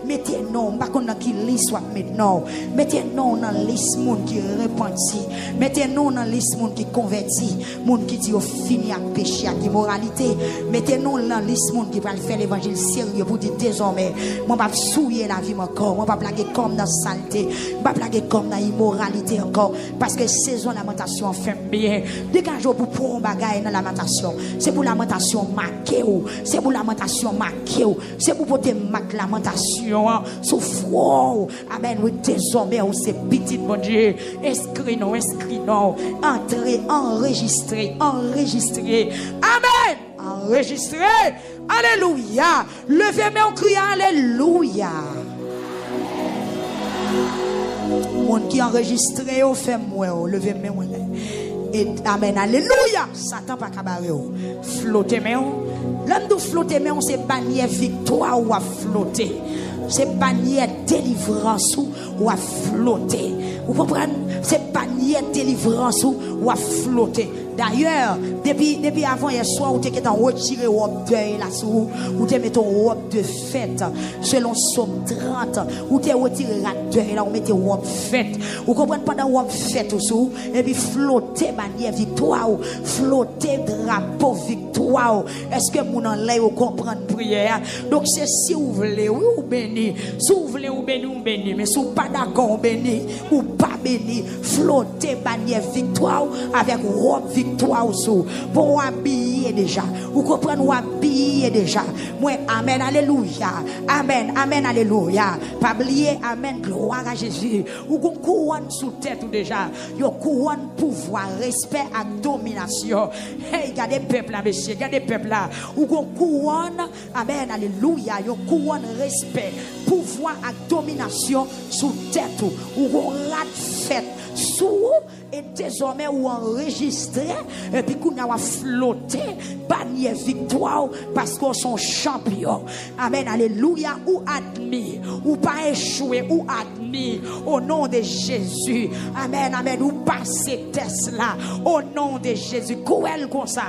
Mettez-nous, pas qu'on a qui liste soit maintenant. Mettez-nous dans la liste monde qui repentit. Mettez-nous dans la liste monde qui convertit. Monde qui dit au fini à péché, à immoralité. Mettez-nous dans la liste monde qui va faire l'évangile sérieux pour dire désormais, moi pas souiller la vie encore, moi pas blaguer comme dans la saleté, pas blaguer comme dans l'immoralité encore, parce que saison lamentation fait bien. Dégagez pour prendre bagaille dans la lamentation. C'est pour la lamentation marquée, c'est pour la lamentation marquée, c'est pour porter marque lamentation sous froid. Amen. Oui, désormais c'est petit bon Dieu. Inscris-nous, entrez, enregistrez. Amen. Enregistrez. Alléluia. Levez-moi en criant alléluia. Monde qui enregistré au fait moi, levez-moi. Et amen, alléluia. Satan pas cabaret. Flottez mais l'homme de flotter mais c'est bannière victoire ou à flotter. C'est bannière délivrance ou à flotter. Vous comprenez? C'est bannière délivrance ou à flotter. D'ailleurs, depuis avant hier soir, vous avez retiré robe deuil là sous, vous avez mis robe de fête selon Somme 30, vous avez retiré la deuil là, vous mettez robe fête. Vous comprenez pendant robe fête aussi, et puis flotter bannière victoire, flotter drapeau victoire. Est-ce que vous en l'air vous comprenez prière? Donc c'est si vous voulez, oui ou béni, si vous voulez ou béni, mais si vous pas d'accord béni ou pas béni, flotter bannière victoire avec robe victoire. Pour habiller déjà. Vous comprenez, vous habiller déjà. Moi, amen, alléluia. Amen, alléluia. Pas oublier, amen, gloire à Jésus. Vous avez couronne sous tête déjà. Vous avez couronne pouvoir, respect et domination. Hey, regardez peuple là, monsieur, regardez peuple là. Vous avez couronne, amen, alléluia. Vous avez couronne, respect, pouvoir et domination sous tête. Vous avez rat fête sous et désormais ou enregistré et puis qu'on a flotté bannière victoire parce qu'on sont champions. Amen, alléluia. Ou admis ou pas échoué ou admis au nom de Jésus. Amen, ou passer test là au nom de Jésus. Couel comme ça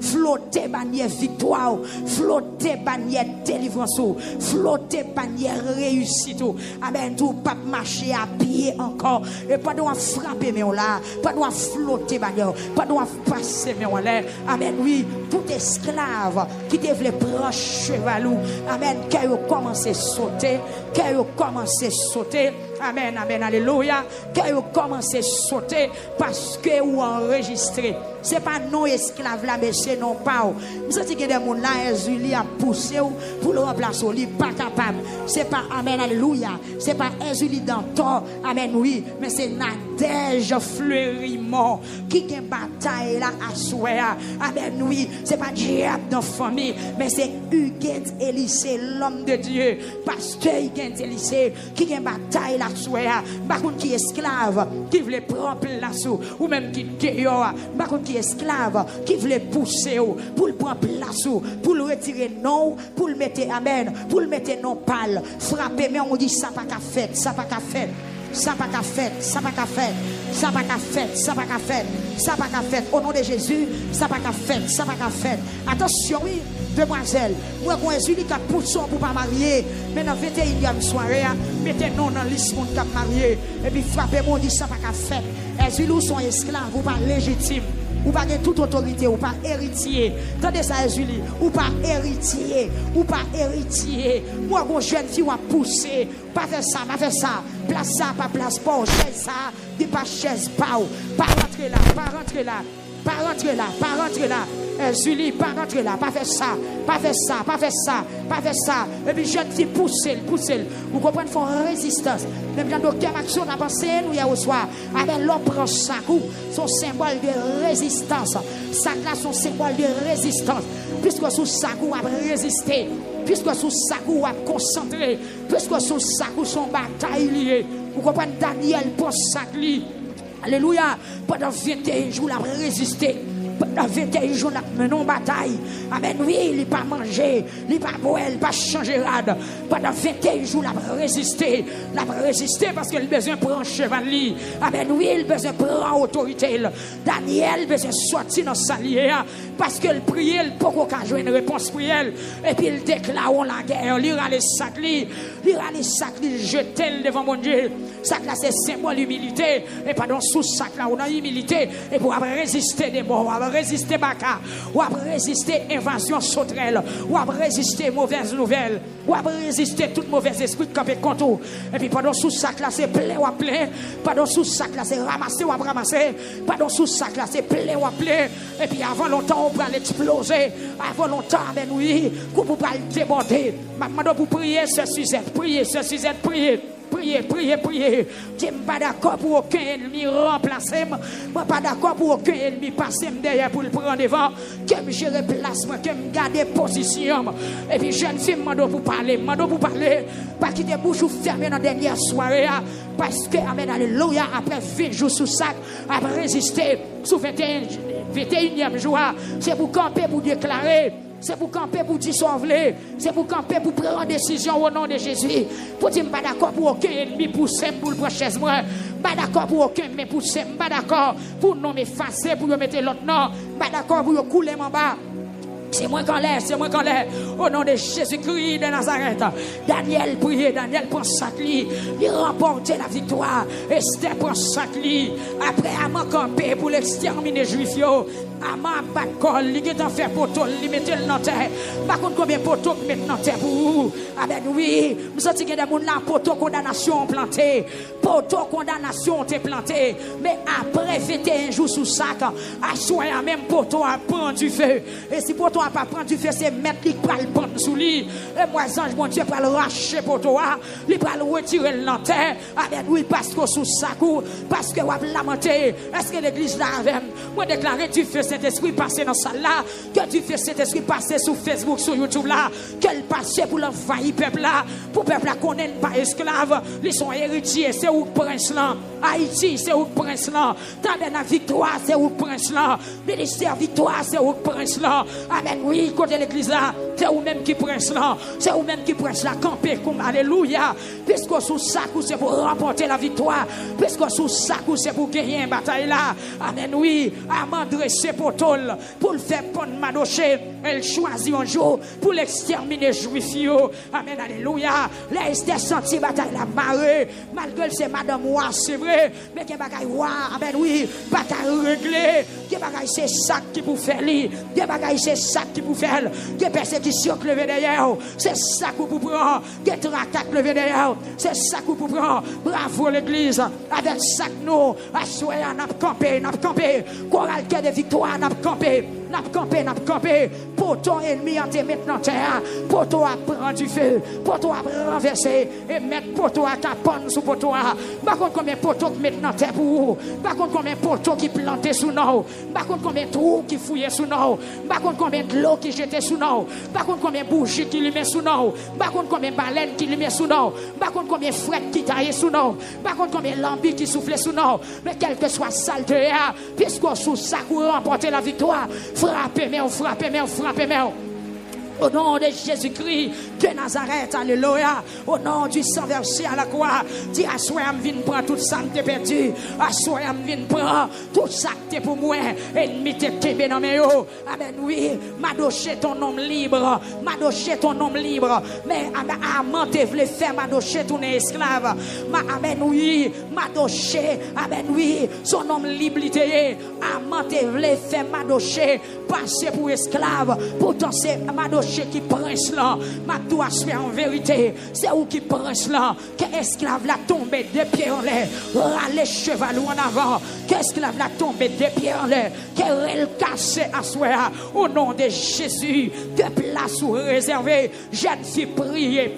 flotter bannière victoire, flotter bannière délivrance, flotter bannière réussite. Amen, tout pas marcher à pied encore et pas doit frapper mais on là, pas doit flotter bannière, pas doit passer mais on là. Amen, oui, tout esclave qui devait prendre chevalou. Amen, quand il commence à sauter, amen, alléluia, quand il commence à sauter parce que vous enregistrez. C'est pas non esclave là, mais c'est non pas. Vous savez que des gens là, Jésus a poussé pour le remplacer, il n'est pas capable. C'est pas, amen, alléluia. C'est pas Jésus dans tort, amen, oui, mais c'est Nadège Fleurimont qui a une bataille là à souhait. Amen, oui, c'est pas diable dans la famille, mais c'est Huguette Élysée, l'homme de Dieu, pasteur Huguette Élysée, qui a une bataille là à souhait. Par contre, qui est esclave, qui voulait prendre place, ou même qui est par contre, qui est esclave, qui voulait pousser pour le prendre place, pour le retirer non, pour le mettre, amen, pour le mettre non pâle, frapper, mais on dit ça pas qu'à faire, ça pas qu'à faire. Ça pas qu'à faire, ça pas qu'à faire, ça pas qu'à faire, ça pas qu'à faire, ça pas qu'à faire. Au nom de Jésus, ça pas qu'à faire, ça pas qu'à faire. Attention, oui, demoiselle, moi, quand Jésus qui a poussé pour pas marier, mais dans 21e soirée, mettez-nous dans la liste pour pas marier, et puis frappez-moi, dit ça pas qu'à faire. Jésus, nous sommes esclaves, ou pas légitimes. Ou pas toute autorité, ou pas héritier. Tendez ça, Jésus, ou pas héritier, ou pas héritier. Moi, mon jeune fille, a poussé. Pas faire ça, pas faire ça. Place ça, pas place pas. Chaise ça, dis pas chaise pas. Pas rentrer là, pas rentrer là. Pas rentrer là, pas rentrer là. Julie, pas rentrer là, pas faire ça, pas faire ça, pas faire ça, pas faire ça. Et puis jeune fille, poussez. Vous comprenez, font résistance. Même dans le docteur Maxon a pensé, nous hier au soir, avec l'homme prend sa coup, son symbole de résistance. Ça là, son symbole de résistance. Puisque sous sa coup a résisté, puisque sous sa coup a concentré, puisque sous sa coup son bataille liée. Vous comprenez, Daniel pour sa lui. Alléluia. Pendant 21 jours, il a résisté. Pendant 21 jours, nous menons bataille. Amen. Oui, il n'est pas mangé, il n'est pas boire, il n'est pas changer rade. Pendant 21 jours, il a résisté. Il a résisté parce qu'il a besoin de prendre cheval. Amen. Oui, il a besoin de prendre autorité. Daniel a besoin de sortir dans sa lière parce qu'il priait, il peut pas jouer une réponse prière. Et puis il déclare la guerre. Il ira les sacs, il jette devant mon Dieu. Sac là, c'est symbole d'humilité. Et pardon, sous sac là, on a humilité. Et pour résister des morts, on va résister Baka, on va résister invasion sauterelle, on va résister mauvaises nouvelles, on va résister tout mauvais esprit de camper contre. Et puis pendant sous sac là, c'est plein ou plein. Pendant sous sac là, c'est ramasser ou ramasser. Pendant sous sac là, c'est plein ou plein. Et puis avant longtemps, on va l'exploser. Avant longtemps, ben oui, qu'on peut pas le déborder. Maintenant, pour prier ce sujet, prier ce sujet, prier. Priez. Je ne suis pas d'accord pour aucun ennemi remplacer. Je ne suis pas d'accord pour aucun ennemi passer derrière pour le prendre devant. Que je replace, que je garde position. Et puis, jeune fille, je demande pour parler. Pas quitter bouche ou fermer dans la dernière soirée. Parce que, amen, alléluia, après 20 jours sous sac, après résister, sous 21e jour, c'est pour camper, pour déclarer. C'est pour camper, pour dissolver. C'est pour camper, pour prendre décision au nom de Jésus. Pour dire, je ne suis pas d'accord pour aucun ennemi pousser pour le prochain mois. Je ne suis pas d'accord pour aucun ennemi pousser. Je ne suis pas d'accord pour non m'effacer, pour mettre l'autre nom. Je ne suis pas d'accord pour couler en bas. C'est moi qu'on l'air. Au nom de Jésus-Christ de Nazareth. Daniel priait, Daniel prend sac lit. Il remportait la victoire. Esther prend sac lit. Après, Aman campé pour l'exterminer juif. Aman pas de col. Il est en fait poteau. Il mettait le terre. Par contre, combien de poteaux qui mettent dans terre pour vous? Amen, oui. Vous sentez qu'il y a des gens là, poteau condamnation planté. Poteau condamnation t'est planté. Mais après, fêter un jour sous sac, à soir, même poteau a prendre du feu. Et si poteau a pas prendre du feu, c'est mettre qui va le prendre sous lui. Et moi, ange, mon Dieu, va le racher poteau, il va le retirer le terre. Amen, oui, parce que sous sac, parce que vous avez lamenté. Est-ce que l'église là avec moi déclarer du feu Saint-Esprit passer dans salle là, que du feu Saint-Esprit passer sur Facebook, sur YouTube là, qu'elle passe pour l'envahir peuple là, pour peuple là qu'on n'est pas esclave, ils sont héritiers, c'est où prince là, Haïti c'est où prince là, Tabernacle Victoire c'est où prince là, ministère Victoire c'est où prince là, amen, oui, côté l'église là, c'est où même qui prince là, c'est où même qui prince là, camper comme alléluia, puisque sous sac c'est pour remporter la victoire, puisque sous sac c'est pour gagner une bataille là, amen, oui, à dresser pour tol, pour le faire prendre Madoché, elle choisit un jour pour l'exterminer juif. Amen, alléluia. Là, Esther senti bataille la marée, malgré c'est madame roi, c'est vrai, mais que bagaille roi, amen, oui, bataille réglée, que bagaille c'est ça qui vous fait li, que bagaille c'est ça qui vous fait, que persécution que levé derrière, c'est ça que vous prend, que traque levé derrière, c'est ça que vous prend. Bravo l'église, avec ça que nous, à soir, n'a campé, chorale de victoire, n'a campé. Pour ton ennemi en te mettre dans terre, pour toi prendre du feu, pour toi renverser et mettre pour toi capone sous pour toi. Par contre, combien de poteaux qui mettent dans terre pour vous? Par contre, combien de poteaux qui plantaient sous nous? Par contre, combien de trous qui fouillaient sous nous? Par contre, combien de l'eau qui jetait sous nous? Par contre, combien de bougies qui lui met sous nous? Par contre, combien de baleines qui lui met sous nous? Par contre, combien de frettes qui taillaient sous nous? Par contre, combien de lambis qui soufflaient sous nous? Mais quel que soit saleté, puisqu'on sous ça pour remporter la victoire, frappez, mais au nom de Jésus-Christ de Nazareth, alléluia. Au nom du sang versé à la croix, dis à soi, je viens prendre tout ça que tu perdu. À soi, je viens prendre tout ça que tu pour moi. Ennemi te kébé dans mes yeux. Amen, oui. Madoché ton nom libre. Madoché ton nom libre. Mais Aman te voulait faire Madoché ton esclave. Amen, oui. Madoché, amen, oui. Son nom libre. Aman te voulait faire Madoché passer pour esclave. Pourtant, c'est Madoché qui prince là, ma doit se faire en vérité. C'est où qui prince là, que esclave la tombé de pieds en l'air, râler cheval en avant, que esclave la tombé de pieds en l'air, qu'elle casse à soi, au nom de Jésus, de place ou réservée. Jeune fille, priez.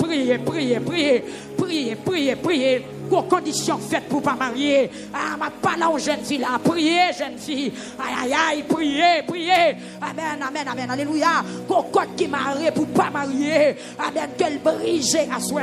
Qu'aux conditions faites pour pas marier. Ah, ma parole aux jeunes filles là. Priez, jeunes filles. Aïe, aïe, aïe, priez, priez. Amen, amen, amen, alléluia. Qu'aux côtes qui marient pour pas marier. Amen, qu'elle brise à soi.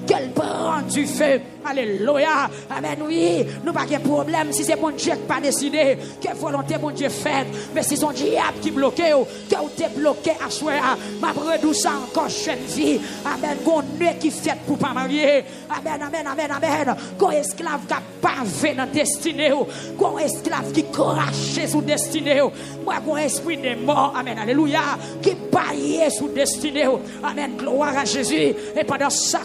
Qu'elle prend du feu. Alléluia. Amen, oui. Nous pas de problème si c'est mon Dieu qui pas décidé. Quelle volonté mon Dieu fait. Mais si son diable qui bloque, que vous êtes bloqué à soi. Ma redou ça encore jeune fille. Amen, qu'on est qui fait pour pas marier. Amen, amen, amen, amen. Qu'on esclave qui a pavé dans destinée. Qu'on esclave qui crache sous destinée. Moi, qu'on esprit de mort. Amen, alléluia. Qui baille sous destinée. Amen, gloire à Jésus. Et pendant ça,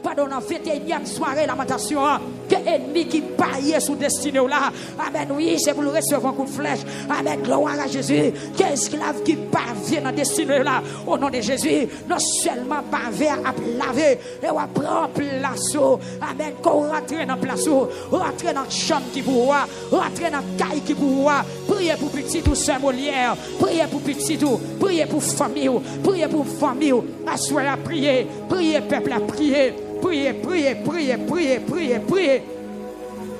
pendant la 21e soirée, lamentation, que ennemi qui baille sous destinée là. Amen, oui, c'est pour le recevoir un coup de flèche. Amen, gloire à Jésus. Que esclave qui parvient dans destinée là. Au nom de Jésus, non seulement parvient à laver et à prendre place. Amen, qu'on rentre dans place, rentre dans la chambre qui pourra, rentre dans la caille qui pourra. Priez pour petit tout Saint-Molière, priez pour petit tout, priez pour famille, priez pour famille. Assoyez à prier, priez peuple à prier, priez, priez, priez, priez, priez, priez.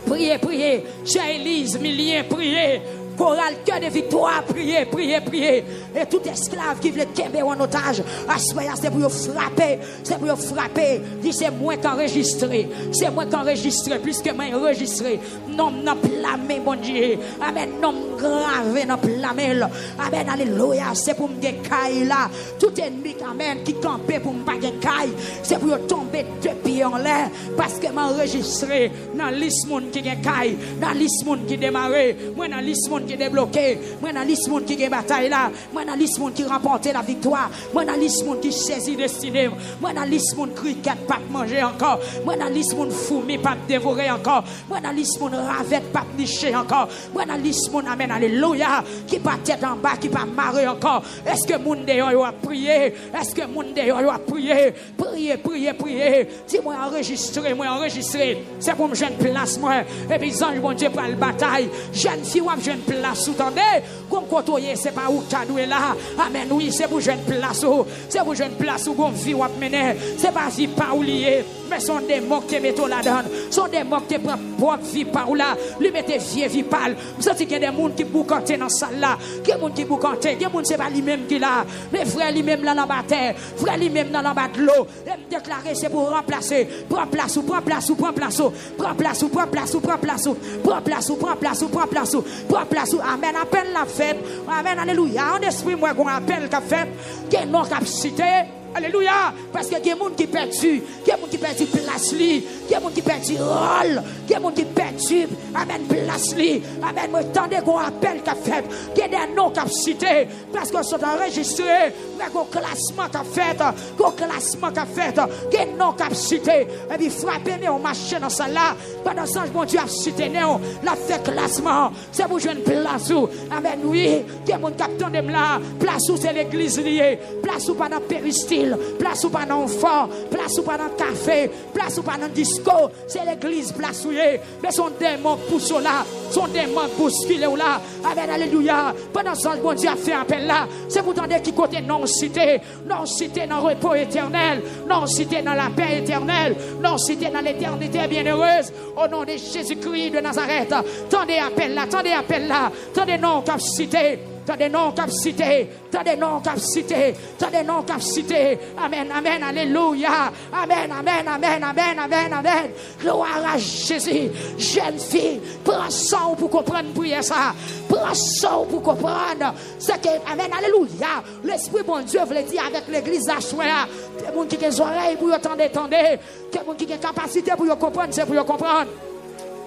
Priez, priez, chère Élise, milliers, priez. Chorale, cœur de victoire, priez, priez, priez. Et tout esclave qui veut tomber en otage, c'est pour frapper, c'est pour frapper. Dit c'est moi qu'enregistré, c'est moi qu'enregistré, puisque moi enregistré. Non, non, plamé, mon Dieu. Amen, non, gravé, non, plamé. Amen, alléluia, c'est pour me caille là. Tout ennemi, amen, qui campait pour me pas caille, c'est pour tomber deux pieds en l'air, parce que m'enregistré dans liste monde qui caille, dans liste monde qui démarré, moi dans liste monde qui débloqué, moi dans liste monde qui bataille là, moi dans liste monde qui remporté la victoire, moi dans liste monde qui saisit destinée, moi dans liste monde cricket pas manger encore, moi dans liste monde fourmi pas dévorer encore, moi dans liste monde ravette pas nicher encore, moi dans liste monde amen alléluia qui pas tête en bas, qui pas marrer encore. Est-ce que monde dehors a prié? Est-ce que monde dehors a prié? Priez, priez, priez. Dis-moi enregistré, moi enregistré. C'est pour me jeune place moi. Et puis ange bon Dieu pour la bataille. Jeune fille ou jeune place sous tendez. Comme côtoyer c'est pas où cadou est là. Amen oui, c'est pour jeune place où. C'est pour jeune place où gon vie ou mener. C'est pas vie pas ou lié. Mais sont des mots qui mettent là-dedans. Sont des mots qui prennent propre vie par là. Lui mettez vie vie pâle. Vous sentez qu'il y a des gens qui boucantent dans salle là. Qu'il y a des gens qui boucantent. Il y a des gens c'est pas lui-même qui là. Mais frère lui-même là dans la terre. Frère lui-même dans la bas de l'eau. Et me déclarer c'est pour remplacer. Prends place ou prends place ou prends place ou prends place ou prends place ou prends place ou prends place ou prends place ou prends place ou prends place ou amen appelle la fête. Amen alléluia. En esprit moi qu'on appelle qu'a fait. Qui non capacité. Alléluia, parce qu'il y a des gens qui perdent, il y a des gens qui perdent place, il y a des gens qui perdent rôle, il y a des gens qui perdent, amen, place, amen, moi, attendez qu'on appelle qu'a fait, il y a des noms qu'a cité, parce qu'on sont enregistrés, mais qu'on classement qu'a fait, qu'on classement qu'a fait, il y a des noms qu'a cité, et puis frappez, mais on marche dans ça là, pendant ce temps, mon Dieu a cité, la fait classement, c'est pour jouer une place, amen, oui, il y a des gens qui attendent là, place où c'est l'église liée, place où pendant péristyle, place ou pas dans fort, place ou pas dans café, place ou pas dans disco, c'est l'église place où est, mais son démon pour cela, son démon pour ce qu'il est là, amen, alléluia, pendant ce temps, bon Dieu a fait appel là, c'est pour tendre qui côté non cité dans le repos éternel, non cité dans la paix éternelle, non cité dans l'éternité bienheureuse, au nom de Jésus-Christ de Nazareth, tendez appel là, tendez non capacité. T'as des noms capacités, t'as des noms capacités, t'as des noms capacités. Amen, amen, alléluia. Amen, amen, amen, amen, amen, amen. Gloire à Jésus. Jeune fille, prends ça pour comprendre prier ça. Prends ça pour comprendre. C'est que, amen, alléluia. L'Esprit bon Dieu veut dire avec l'église d'Achouéa. Des gens qui ont des oreilles pour entendre, des gens qui ont des capacités pour comprendre, c'est pour comprendre.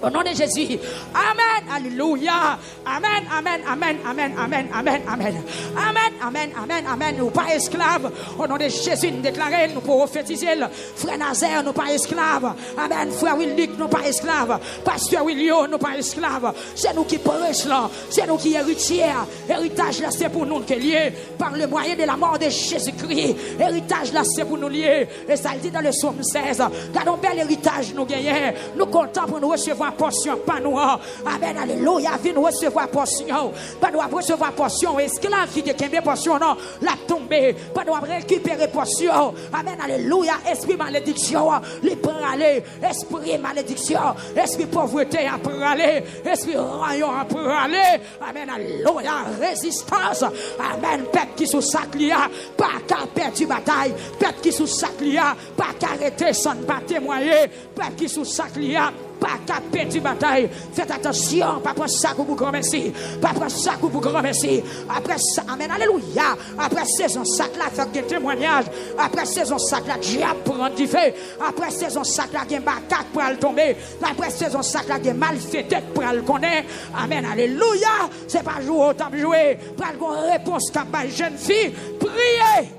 Au nom de Jésus. Amen. Alléluia. Amen. Amen. Amen. Amen. Amen. Amen. Amen. Amen. Amen. Amen. Amen. Nous pas esclaves. Au nom de Jésus, nous déclarons, nous pouvons prophétiser. Frère Nazaire, nous pas esclaves. Amen. Frère Willick, nous pas esclaves. Pasteur William, nous pas esclaves. C'est nous qui prêchons là. C'est nous qui héritiers. Héritage là, c'est pour nous qui est lié par le moyen de la mort de Jésus-Christ. Héritage là, c'est pour nous lier. Et ça le dit dans le psaume 16. Gardons bel héritage nous gagnons. Nous comptons pour nous recevoir recevoir portion, pas nous. Amen, alléluia, viens nous recevoir portion. Pas nous recevoir portion. Esclave qui te bien portion, non, la tomber. Pas nous récupérer portion. Amen, alléluia, esprit malédiction, les prend aller. Esprit malédiction, esprit pauvreté, à prendre aller. Esprit rayon, à prendre aller. Amen, alléluia, résistance. Amen, pète qui sous sac lia, pas qu'à perdre du bataille. Pète qui sous sac lia, pas qu'à arrêter sans pas témoigner. Pète qui sous sac lia, pas qu'à perdre du bataille. Faites attention, pas prendre ça pour grand merci. Pas prendre ça pour grand merci. Après ça, amen, alléluia. Après saison sac là, fait des témoignages. Après saison sac là, diable prend du feu. Après saison sac là, il y a un bacac pour le tomber. Après saison sac là, il y a mal fait tête pour le connaître. Amen, alléluia. C'est pas jouer autant de jouer. Pour une réponse qu'a pas jeune fille. Priez.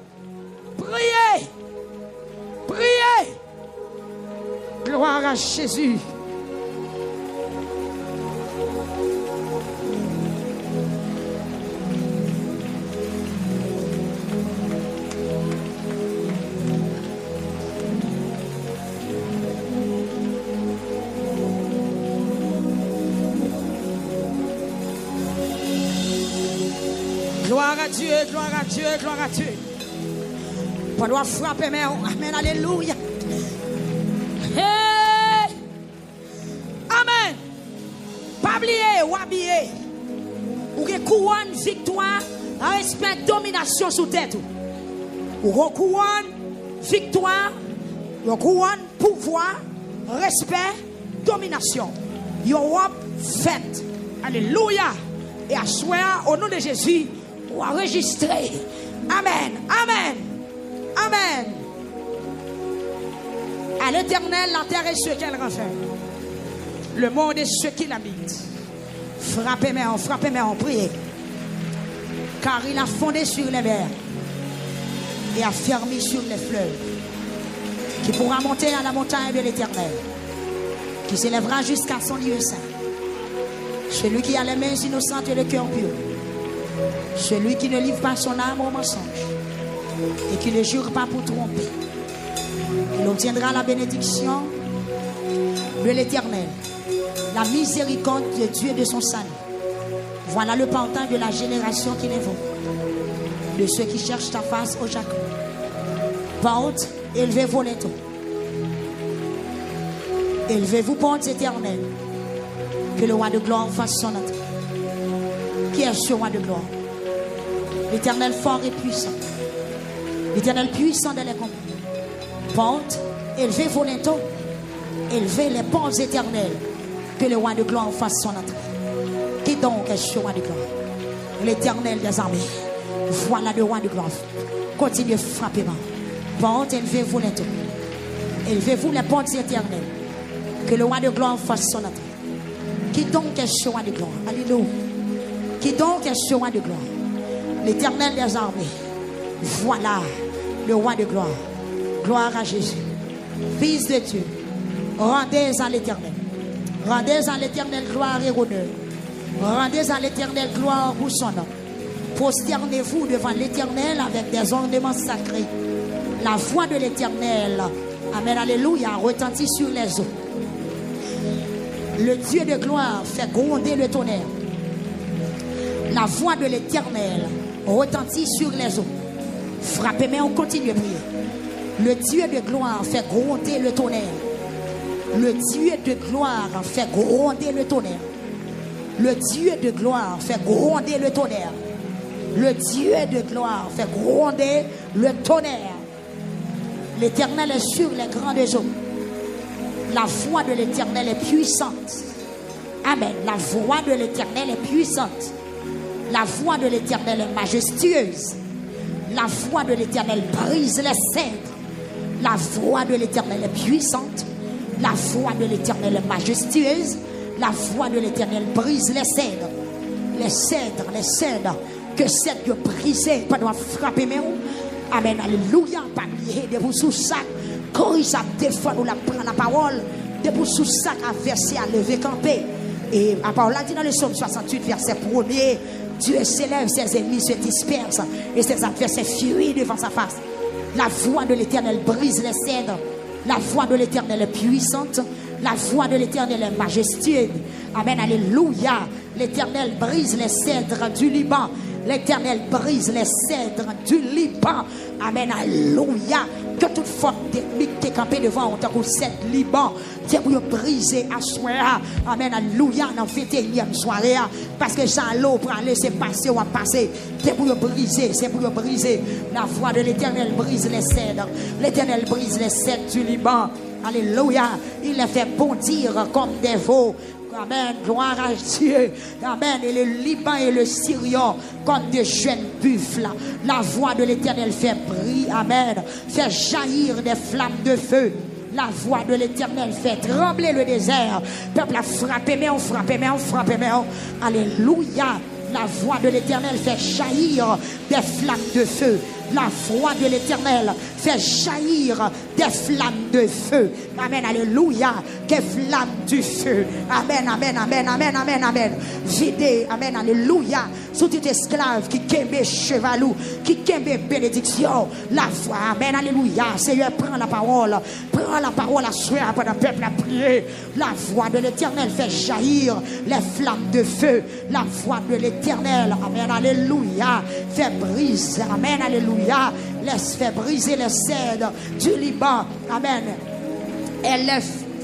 Priez. Priez. Gloire à Jésus. Gloire à Dieu, gloire à Dieu, gloire à Dieu. On doit frapper, mais amen, alléluia. Hey! Amen. Pas oublier ou habiller. Ou que couronne victoire, respect, domination sous tête. Ou couronne victoire, ou couronne pouvoir, respect, domination. Europe fête. Alléluia. Et à soir, au nom de Jésus, ou enregistrer. Amen. Amen. Amen. À l'Éternel, la terre est ce qu'elle renferme. Le monde est ce qu'il habite. Frappez-moi, priez. Car il a fondé sur les mers et a fermé sur les fleuves. Qui pourra monter à la montagne de l'Éternel, qui s'élèvera jusqu'à son lieu saint. Celui qui a les mains innocentes et le cœur pur. Celui qui ne livre pas son âme au mensonge et qui ne jure pas pour tromper. Il obtiendra la bénédiction de l'Éternel, la miséricorde de Dieu de son salut. Voilà le pantin de la génération qui l'invoque, de ceux qui cherchent ta face au Jacob. Porte, élevez-vous les taux. Élevez-vous, porte éternelle. Que le roi de gloire fasse son entrée. Qui est ce roi de gloire? L'Éternel fort et puissant. L'Éternel puissant dans les combats. Porte, élevez vos linteaux. Élevez les portes éternelles. Que le roi de gloire fasse son entrée. Qui donc est ce roi de gloire? L'Éternel des armées. Voilà le roi de gloire. Continuez frappez-moi. Porte, élevez vos linteaux. Élevez-vous les portes éternelles. Que le roi de gloire fasse son entrée. Qui donc est ce roi de gloire? Alléluia. Qui donc est ce roi de gloire? L'Éternel des armées. Voilà le roi de gloire. Gloire à Jésus. Fils de Dieu. Rendez à l'Éternel. Rendez à l'Éternel gloire et honneur. Rendez à l'Éternel gloire pour son nom. Prosternez-vous devant l'Éternel avec des ornements sacrés. La voix de l'Éternel, amen, alléluia, retentit sur les eaux. Le Dieu de gloire fait gronder le tonnerre. La voix de l'Éternel retentit sur les eaux. Frappez, mais on continue à prier. Le Dieu de gloire fait gronder le tonnerre. Le Dieu de gloire fait gronder le tonnerre. Le Dieu de gloire fait gronder le tonnerre. Le Dieu de gloire fait gronder le tonnerre. L'Éternel est sur les grandes eaux. La voix de l'Éternel est puissante. Amen. La voix de l'Éternel est puissante. La voix de l'Éternel est majestueuse. La voix de l'Éternel brise les cèdres. La voix de l'Éternel est puissante. La voix de l'Éternel est majestueuse. La voix de l'Éternel brise les cèdres. Les cèdres, les cèdres. Que cèdres brisés, pas doit frapper mais amen, alléluia, pas lié de vous sous sac. Corrige à défendre la prendre la parole. De vous sous sac à verser, à lever, camper. Et la parole a dit dans le psaume 68, verset 1er, Dieu s'élève, ses ennemis se dispersent et ses adversaires fuient devant sa face. La voix de l'Éternel brise les cèdres. La voix de l'Éternel est puissante. La voix de l'Éternel est majestueuse. Amen, alléluia. L'Éternel brise les cèdres du Liban. L'Éternel brise les cèdres du Liban. Amen, alléluia. Que toute forme technique qui est campée devant, on t'a dit cette Liban, c'est pour briser à soir. Amen, alléluia, dans 21e soirée. Parce que ça, l'eau pour aller se passer ou à passer. C'est pour briser, c'est pour briser. La voix de l'Éternel brise les cèdres. L'Éternel brise les cèdres du Liban. Alléluia. Il les fait bondir comme des veaux. Amen, gloire à Dieu. Amen, et le Liban et le Syrian comme des jeunes buffles. La voix de l'Éternel fait briller, amen, fait jaillir des flammes de feu. La voix de l'Éternel fait trembler le désert. Peuple a frappé, mais on frappe, mais on frappe, mais on. Alléluia. La voix de l'Éternel fait jaillir des flammes de feu. La voix de l'Éternel fait jaillir des flammes de feu. Amen, alléluia. Des flammes du feu. Amen, amen, amen, amen, amen, amen. Videz, amen, alléluia. Sous tout esclave qui kembe chevalou, qui kembe bénédiction. La voix, amen, alléluia. Seigneur, prends la parole à soir pendant le peuple a prié. La voix de l'Éternel fait jaillir les flammes de feu. La voix de l'Éternel, amen, alléluia, fait briser, amen, alléluia, laisse faire briser les cèdres du Liban, amen. Elle les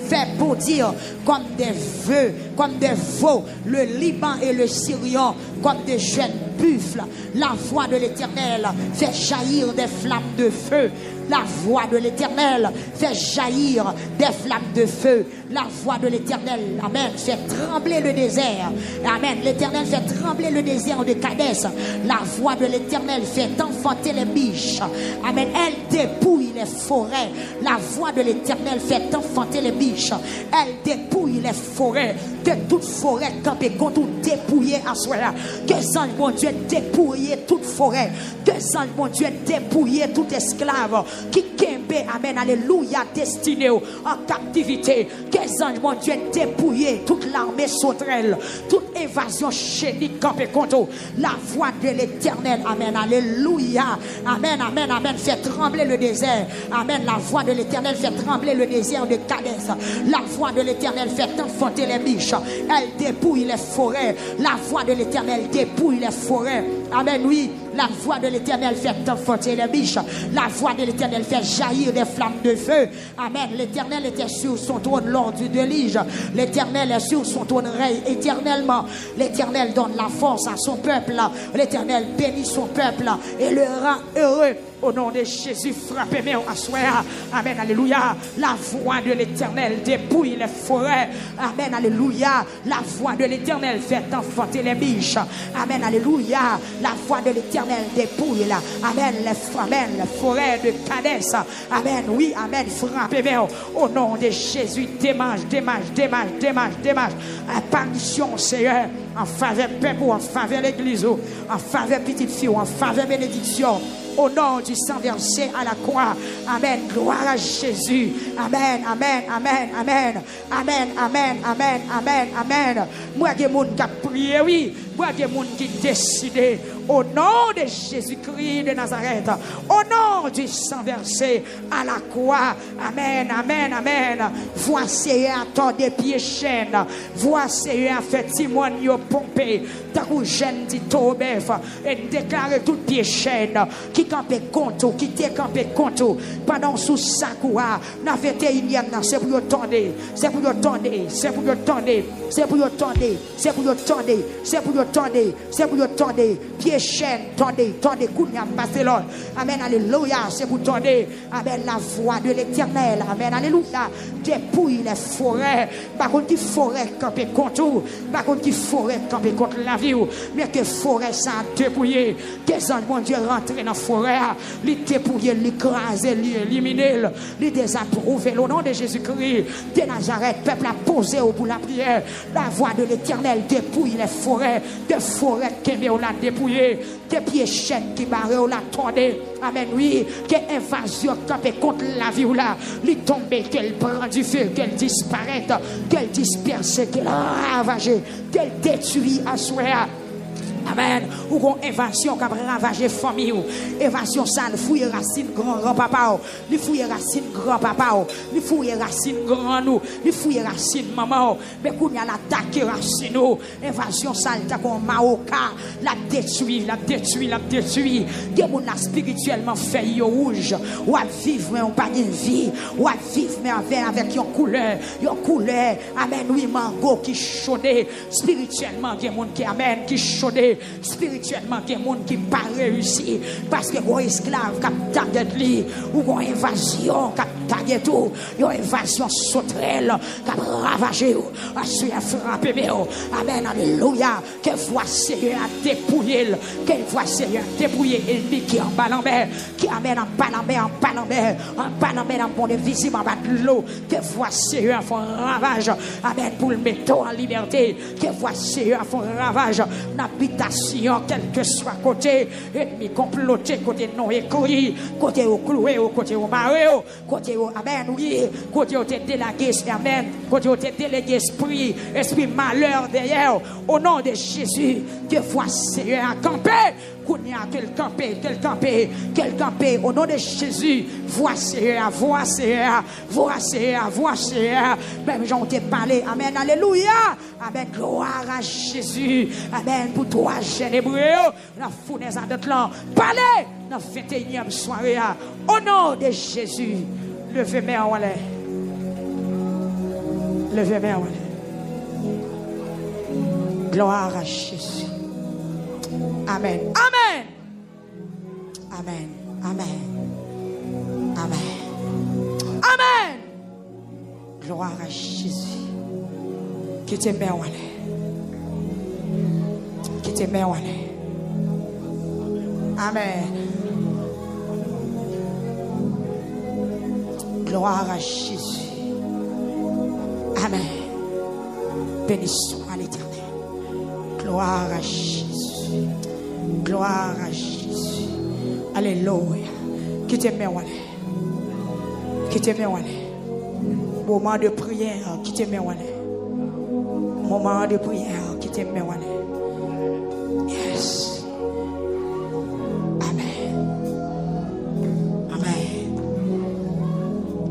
fait bondir comme des vœux, comme des veaux, le Liban et le Syrian comme des jeunes buffles. La voix de l'Éternel fait jaillir des flammes de feu. La voix de l'Éternel fait jaillir des flammes de feu. La voix de l'Éternel, amen, fait trembler le désert. Amen. L'Éternel fait trembler le désert de Kadès. La voix de l'Éternel fait enfanter les biches. Amen. Elle dépouille les forêts. La voix de l'Éternel fait enfanter les biches. Elle dépouille les forêts. Que toute forêt campée contre tout dépouillé à soi. Que Saint mon Dieu dépouille toute forêt. Que Saint mon Dieu dépouille tout esclave qui kembe, amen, alléluia, destiné en captivité. Que Saint mon Dieu dépouille toute l'armée sauterelle, toute évasion chénique campée contre la voix de l'Éternel, amen, alléluia, amen, amen, amen, fait trembler le désert, amen, la voix de l'Éternel fait trembler le désert de Kadès. La voix de l'Éternel fait enfanter les biches. Elle dépouille les forêts. La voix de l'Éternel dépouille les forêts. Amen, oui. La voix de l'Éternel fait enfanter les biches. La voix de l'Éternel fait jaillir des flammes de feu. Amen. L'Éternel était sur son trône lors du déluge. L'Éternel est sur son trône, règne éternellement. L'Éternel donne la force à son peuple. L'Éternel bénit son peuple et le rend heureux. Au nom de Jésus, frappez-moi à soir. Amen, alléluia. La voix de l'Éternel dépouille les forêts. Amen, alléluia. La voix de l'Éternel fait enfanter les biches. Amen, alléluia. La voix de l'Éternel dépouille là. Amen, les forêts de Kadès. Amen, oui, amen. Frappez-moi au nom de Jésus. Démarche. Apparition, Seigneur, en faveur peuple, en faveur l'église, en faveur petite fille, en faveur bénédiction. Au nom du sang versé à la croix. Amen. Gloire à Jésus. Amen, amen, amen, amen. Amen, amen, amen, amen, amen. Moi, il y a des gens qui ont prié, oui. Moi, il y a des gens qui ont décidé. Au nom de Jésus-Christ de Nazareth. Au nom du sang versé à la croix. Amen, amen, amen. Voici à ton des pieds chaînes. Voici à fait témoigner pompé. T'as qu'un jeune dit Tobef. Et déclarer tout pied chaîne. Qui campait contre, qui t'est campé contre. Pendant sous Sakoua. N'a fait unième, c'est pour tendre. C'est pour tendre. C'est pour tendre. C'est pour tendre. C'est pour tendre. C'est pour tendre. C'est pour tendre. Pied chaîne, tendez, Kounia, Barcelone. Amen, alléluia, c'est pour tendre. Amen, la voix de l'Éternel. Amen, alléluia. Dépouille les forêts. Par contre, qui forêt campé contre vous. Par contre, qui forêt campé contre la vie. Mais que forêt ça dépouillé. Que ça, mon Dieu, rentre dans la forêt. Les dépouiller, l'écraser, l'éliminer, les désapprouver. Au nom de Jésus-Christ, de Nazareth, peuple a posé au bout de la prière. La voix de l'Éternel dépouille les forêts. De forêts qui on l'a dépouillé. Que pieds chaînes qui barrent, on l'a tendé. Amen, oui. Que invasion campée contre la vie ou là. Lui tomber, qu'elle prend du feu, qu'elle disparaisse, qu'elle disperse, qu'elle ravage, qu'elle détruit à soi. Amen. Ou qu'on invasion qui a ravagé famille. Invasion sale, fouille racine grand-papa. Li fouille racine grand-papa. Li fouille racine grand-nous. Li fouille racine maman. Mais qu'on y a l'attaque racine. Invasion sale, t'as qu'on maoka. La détruit, la détruit, la détruit. Des gens là spirituellement fait yo rouge. Ou à vivre, mais on pas de vie. Ou à vivre, mais avec yon couleur. Yon couleur. Amen. Oui, mango qui chaudé. Spirituellement, il y a des gens qui amen, qui chaudé. Spirituellement, il y a des gens qui pas réussi. Parce que yon esclave qui target li. Ou yon invasion qui target tout. Yon invasion sauterelle qui a ravagé. Ensuite, frappé. Amen. Alléluia. Que voix Seigneur a dépouillé. Que voix Seigneur a dépouillé. Ennemi qui en bas en mer. Qui amène en bas en mer, en bas en mer. En bas en mer, en bon visible, en bas de l'eau. Que voix Seigneur font ravage. Amen. Pour le mettre en liberté. Que voix Seigneur font ravage. L'habitation, quel que soit côté. Ennemi comploté, côté non écrit. Côté au cloué, côté au maré. Côté au amen. Oui. Côté au délégué. Amen. Côté au délégué esprit. Esprit malheur derrière. Au nom de Jésus. Que voix Seigneur a campé. Quel campé, au nom de Jésus, voix Seigneur, même j'en t'ai parlé, amen, alléluia, amen, gloire à Jésus, amen, pour toi, jeune hébreu, la fournaise à d'autres langues, parlez, dans la 21e soirée, au nom de Jésus, levez-moi en l'air, levez-moi en l'air, gloire à Jésus. Amen. Amen. Amen. Amen. Amen. Amen. Gloire à Jésus. Qui te met en l'air. Qui te met en l'air. Amen. Gloire à Jésus. Amen. Béni soit l'Éternel. Gloire à Jésus. Gloire à Jésus. Alléluia. Qui te met en l'air. Qui te met en l'air. Moment de prière. Qui te met en l'air. Moment de prière. Qui te met en l'air. Yes. Amen. Amen.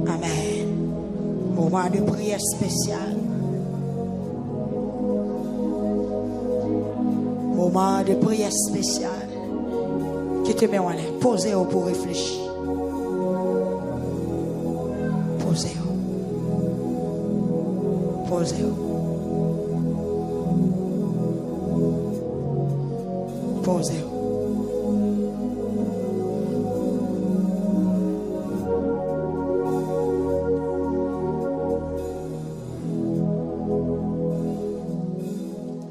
Amen. Moment de prière spécial. Moment de prière spéciale. Qui te met en l'air. Posez-vous pour réfléchir. Posez-vous. Posez-vous. Posez-vous.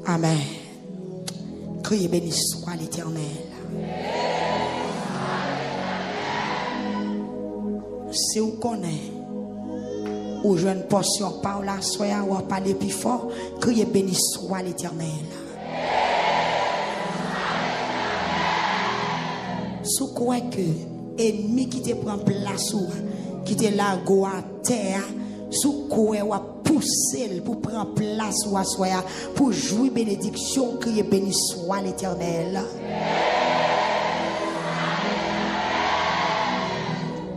Amen. Criez béni soit l'Éternel. Si vous connaissez, ou jeune portion par là, soyez ou parler plus fort, criez béni soit l'Éternel. Si vous croyez que l'ennemi qui te prend place, qui te largue à terre, si vous croyez pousser pour prendre place ou assoya pour jouer bénédiction, crier béni soit l'Éternel.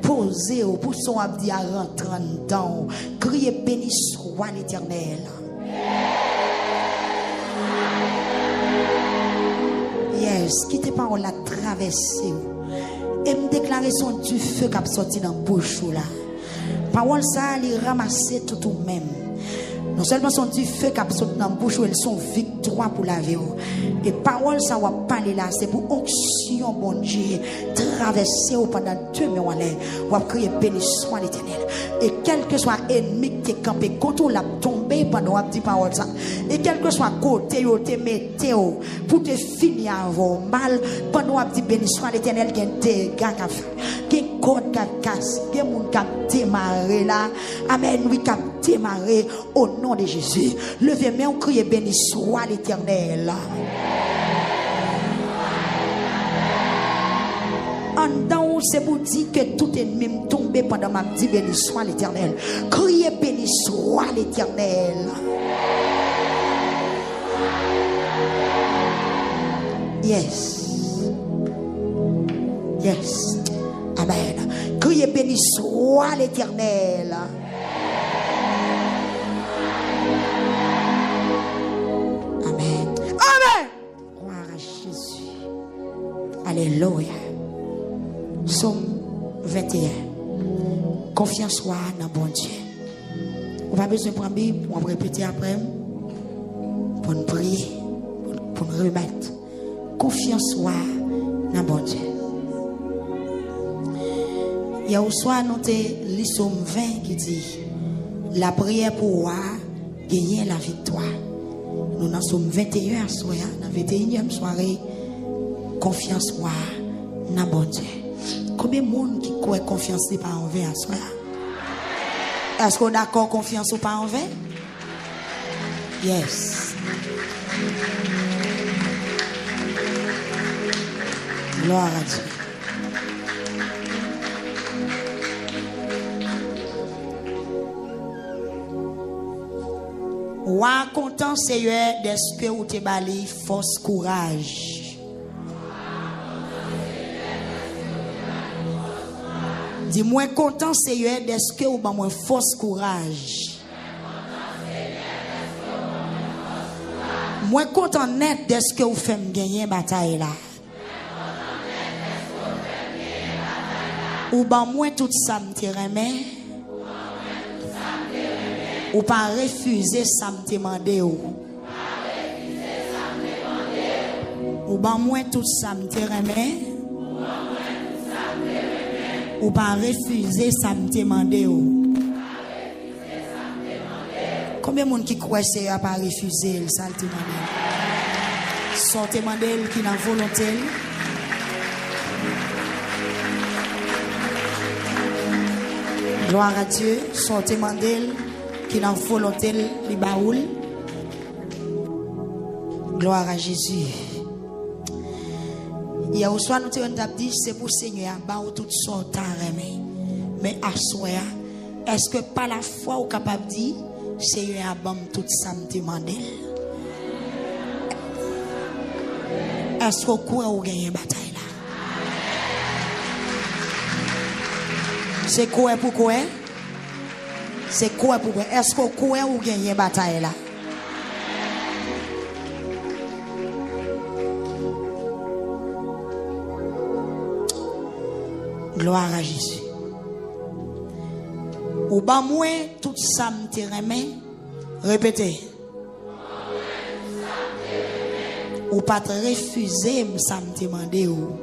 Posez au pour son abdi à rentrer dedans, crier béni soit l'Éternel. Yes, qui te parole la traversé et me déclarer son du feu qui a sorti dans bouche là. Parole ça li ramasser tout ou même. Non seulement son du feu qui a sorti dans bouche, elles sont victoire pour la vie. Et parole ça va parler là, c'est pour onction bon Dieu traverser pendant 2 mois là, va crier béni soit l'Éternel. Et quel que soit ennemi qui est campé contre la tomber pendant on dit parole ça. Et quel que soit côté yo te mettez pour te finir avant mal pendant on dit béni soit l'Éternel qui te gars qui code qui casse, qui moun qui démarrer là. Amen, oui qui démarrer au nom de Jésus. Levez-moi, on crie béni soit l'Éternel. En dedans, c'est pour dire que tout ennemi me tombe pendant ma dit béni soit l'Éternel. Criez béni soit l'Éternel. Yes. Yes. Amen. Criez béni soit l'Éternel. Amen. Amen. Gloire à Jésus. Alléluia. Psaume 21. Confiance soit dans bon Dieu. On va besoin de prendre Bible pour répéter après. Pour nous prier. Pour nous remettre. Confiance soit dans bon Dieu. Hier soir, nous avons lu Psaume 20 qui dit la prière pour gagner la victoire. Nous dans Psaume 21 soir, dans la 21e soirée, confiance soit dans bon Dieu. Combien de monde qui croit confiance n'est pas envers à soi? Est-ce qu'on est d'accord confiance ou pas envers? Yes. Gloire à Dieu. Ou content Seigneur d'esprit ou te bali force courage. Dis-moi content Seigneur d'esprit ou ba moi force courage. Moi content net d'esprit ou fait me gagner bataille là. Ou ba moi tout ça me te remet. Ou pas refuser ça me demander ou. Ou ba moi tout ça me te remet. Ou pas refuser ça me demander ou. Combien de monde qui croit c'est à pas refuser ça le demander. Son demander qui n'a volonté. Gloire à Dieu, son demander qui n'a volonté li baoul. Gloire à Jésus. Hier au soir nous t'avons dit c'est pour Seigneur ba ou tout sorte mais à soir est-ce que par la foi ou capable dire Seigneur bam tout ça me demander. Est-ce que quoi ou gagner bataille là? C'est quoi pourquoi? C'est quoi pourquoi? Est-ce que quoi ou gagner bataille là? Gloire à Jésus. Ou ba moi tout ça me te remet. Répétez. Ou pas te refuser ça me demander ou.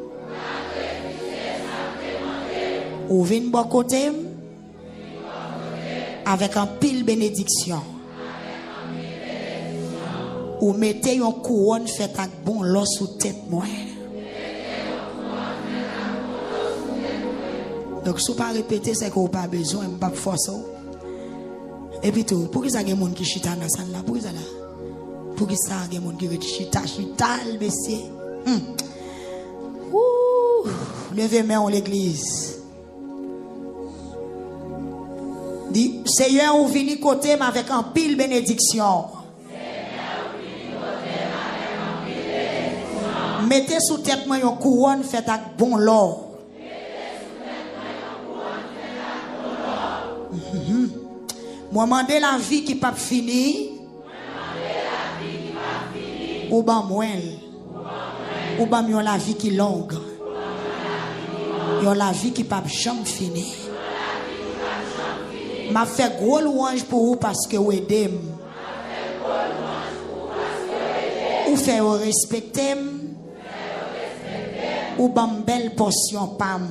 Ou vin bon côté avec un pile bénédiction. Ou mettez une couronne faite avec bon l'os sous tête moi. Donc, si vous ne pas répéter, c'est que vous n'avez pas besoin, vous n'avez pas force. Et puis tout, pour que ça y ait des gens qui chita dans la salle là, pour que ça là, pour que ça y ait des gens qui chita, monsieur. Levez main en l'église. Dit, Seigneur, vous venez côté avec un pile bénédiction. Mettez sous tête moi une couronne faite avec bon l'or. Moi mandé la vie qui pas fini. Ou ban moins. Ou ban mieux la vie qui longue. Yon la vie qui pas jamais fini. M'a fait gros louange pour vous parce que vous aidez. Ou fait vous respecter. Ou ban belle portion pam.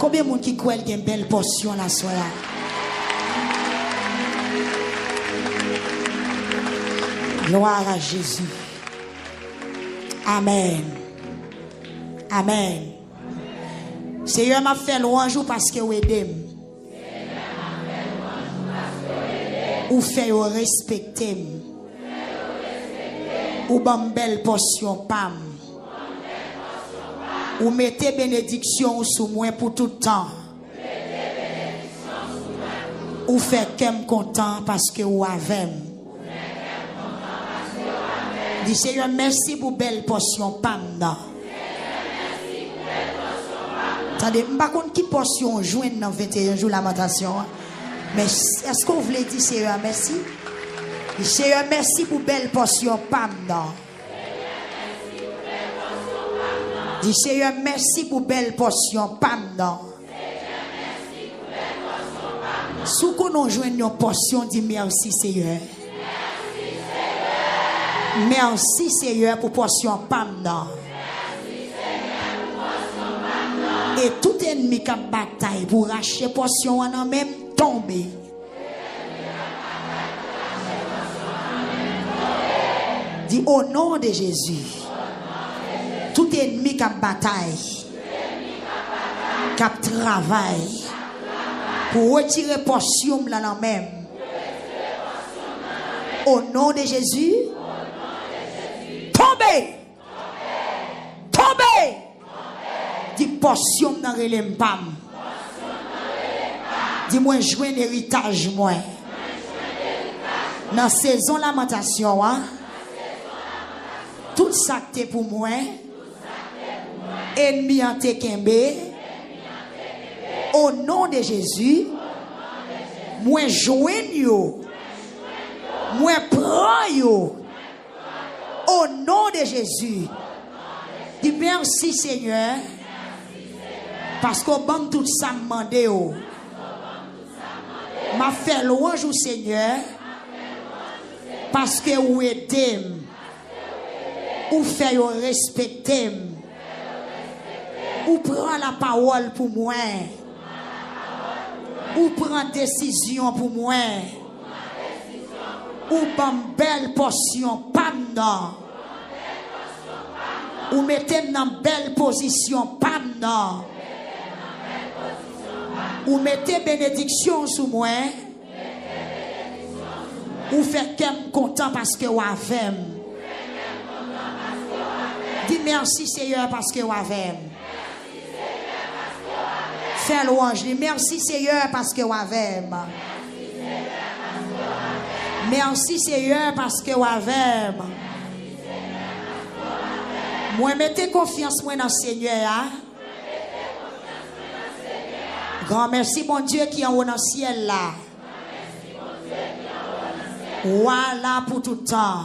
Combien de monde qui croit qu'il y a une belle portion la soirée? Gloire à Jésus. Amen. Amen. Seigneur m'a fait louange parce que vous aidez. Ou fait vous respecter. Ou ban belle portion pam. Ou mettez bénédiction sous moi pour tout le temps. Ou fait qu'aime content parce que vous avez. Dis Seigneur, merci pour belle portion panda. Attendez, je ne sais pas qui portion joindre dans 21 jours lamentation. Mais est-ce qu'on voulait dire Seigneur merci? Dis Seigneur, merci pour belle portion panda. Dis Seigneur, merci pour belle portion panda. Si nous joignons une portion, dis merci Seigneur. Merci Seigneur pour portion panda. Et tout ennemi qui a bataille pour racheter portion en même tomber. Dis au nom de Jésus. Tout ennemi qui a bataille, qui a travail pour retirer portion là dans même. Au nom de Jésus. Tombez. Tombez. Dis portion dans relève pam. Dis-moi jouer un héritage moi. Dans saison lamentation tout ça que pour moi ennemi en tekembe au nom de Jésus moi joigne yo moi prends yo au nom de Jésus. Dis merci Seigneur parce qu'au banc tout ça demandé m'a fait louange au Seigneur parce que vous aidez ou fait respecter ou prend la parole pour moi ou prend décision pour moi ou prend belle portion pamna ou mettez dans belle position pamna ou mettez bénédiction sur moi ou fait qu'elle content parce que vous avez. Dis merci Seigneur parce que vous avez. Fais louange. Dis merci Seigneur parce que vous avez. Merci Seigneur parce que vous avez. Moi mettez confiance moi dans le Seigneur. Grand merci mon Dieu qui est en haut dans le ciel là. Voilà pour tout temps.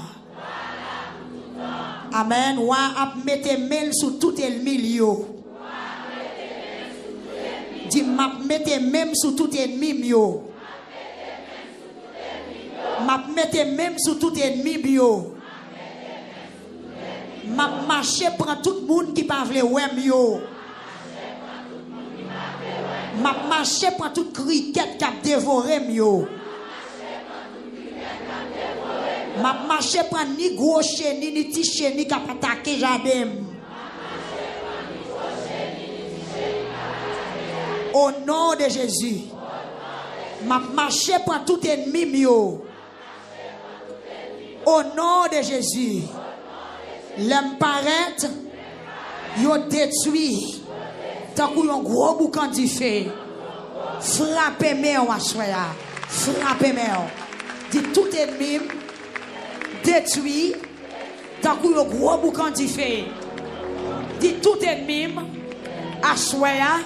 Amen. Wa ap mette main sur tout ennemi yo. Dis m'a mette même sur tout ennemi yo. M'a mette même sur tout ennemi yo. M'a marché prend tout monde qui pas vle wèm yo. M'a marché prend tout cricket qui a dévoré yo. M'a marché prend ni gros chenille ni petit chenille qui a attaqué jardin. Au nom de Jésus. M'a marché prend tout ennemi yo. Au nom de Jésus. L'homme paraît yo détruit tant qu'on un gros boucan du feu. Frappez-moi en assoya. Frappez-moi. Dit tout ennemi détruit tant qu'on un gros boucan du feu. Dit tout ennemi assoya.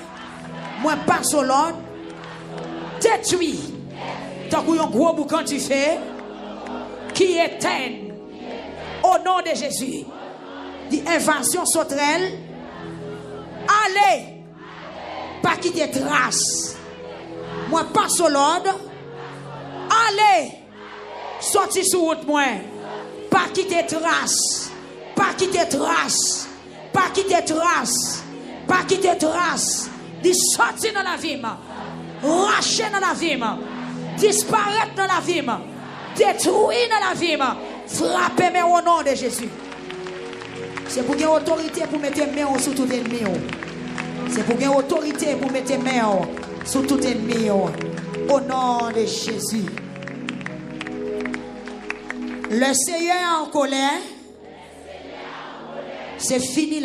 Moi passe au l'ordre. Détruit tant qu'on un gros boucan du feu qui éteint au nom de Jésus. Dit invasion sauterelle. Allez, pas quitter trace. Moi passe au l'ordre. Allez, sorti sur route moi. Pas quitter trace. Pas quitter trace. Pas quitter trace. Pas quitter trace. Dit sorti dans la vie. Racher dans la vie. Disparaître dans la vie. Détruire dans la vie. Frappez-moi au nom de Jésus. C'est pour qu'il y ait autorité pour mettre main sur tout ennemi. C'est pour qu'il y ait autorité pour mettre main sur tout ennemi. Au nom de Jésus. Le Seigneur en colère. C'est fini.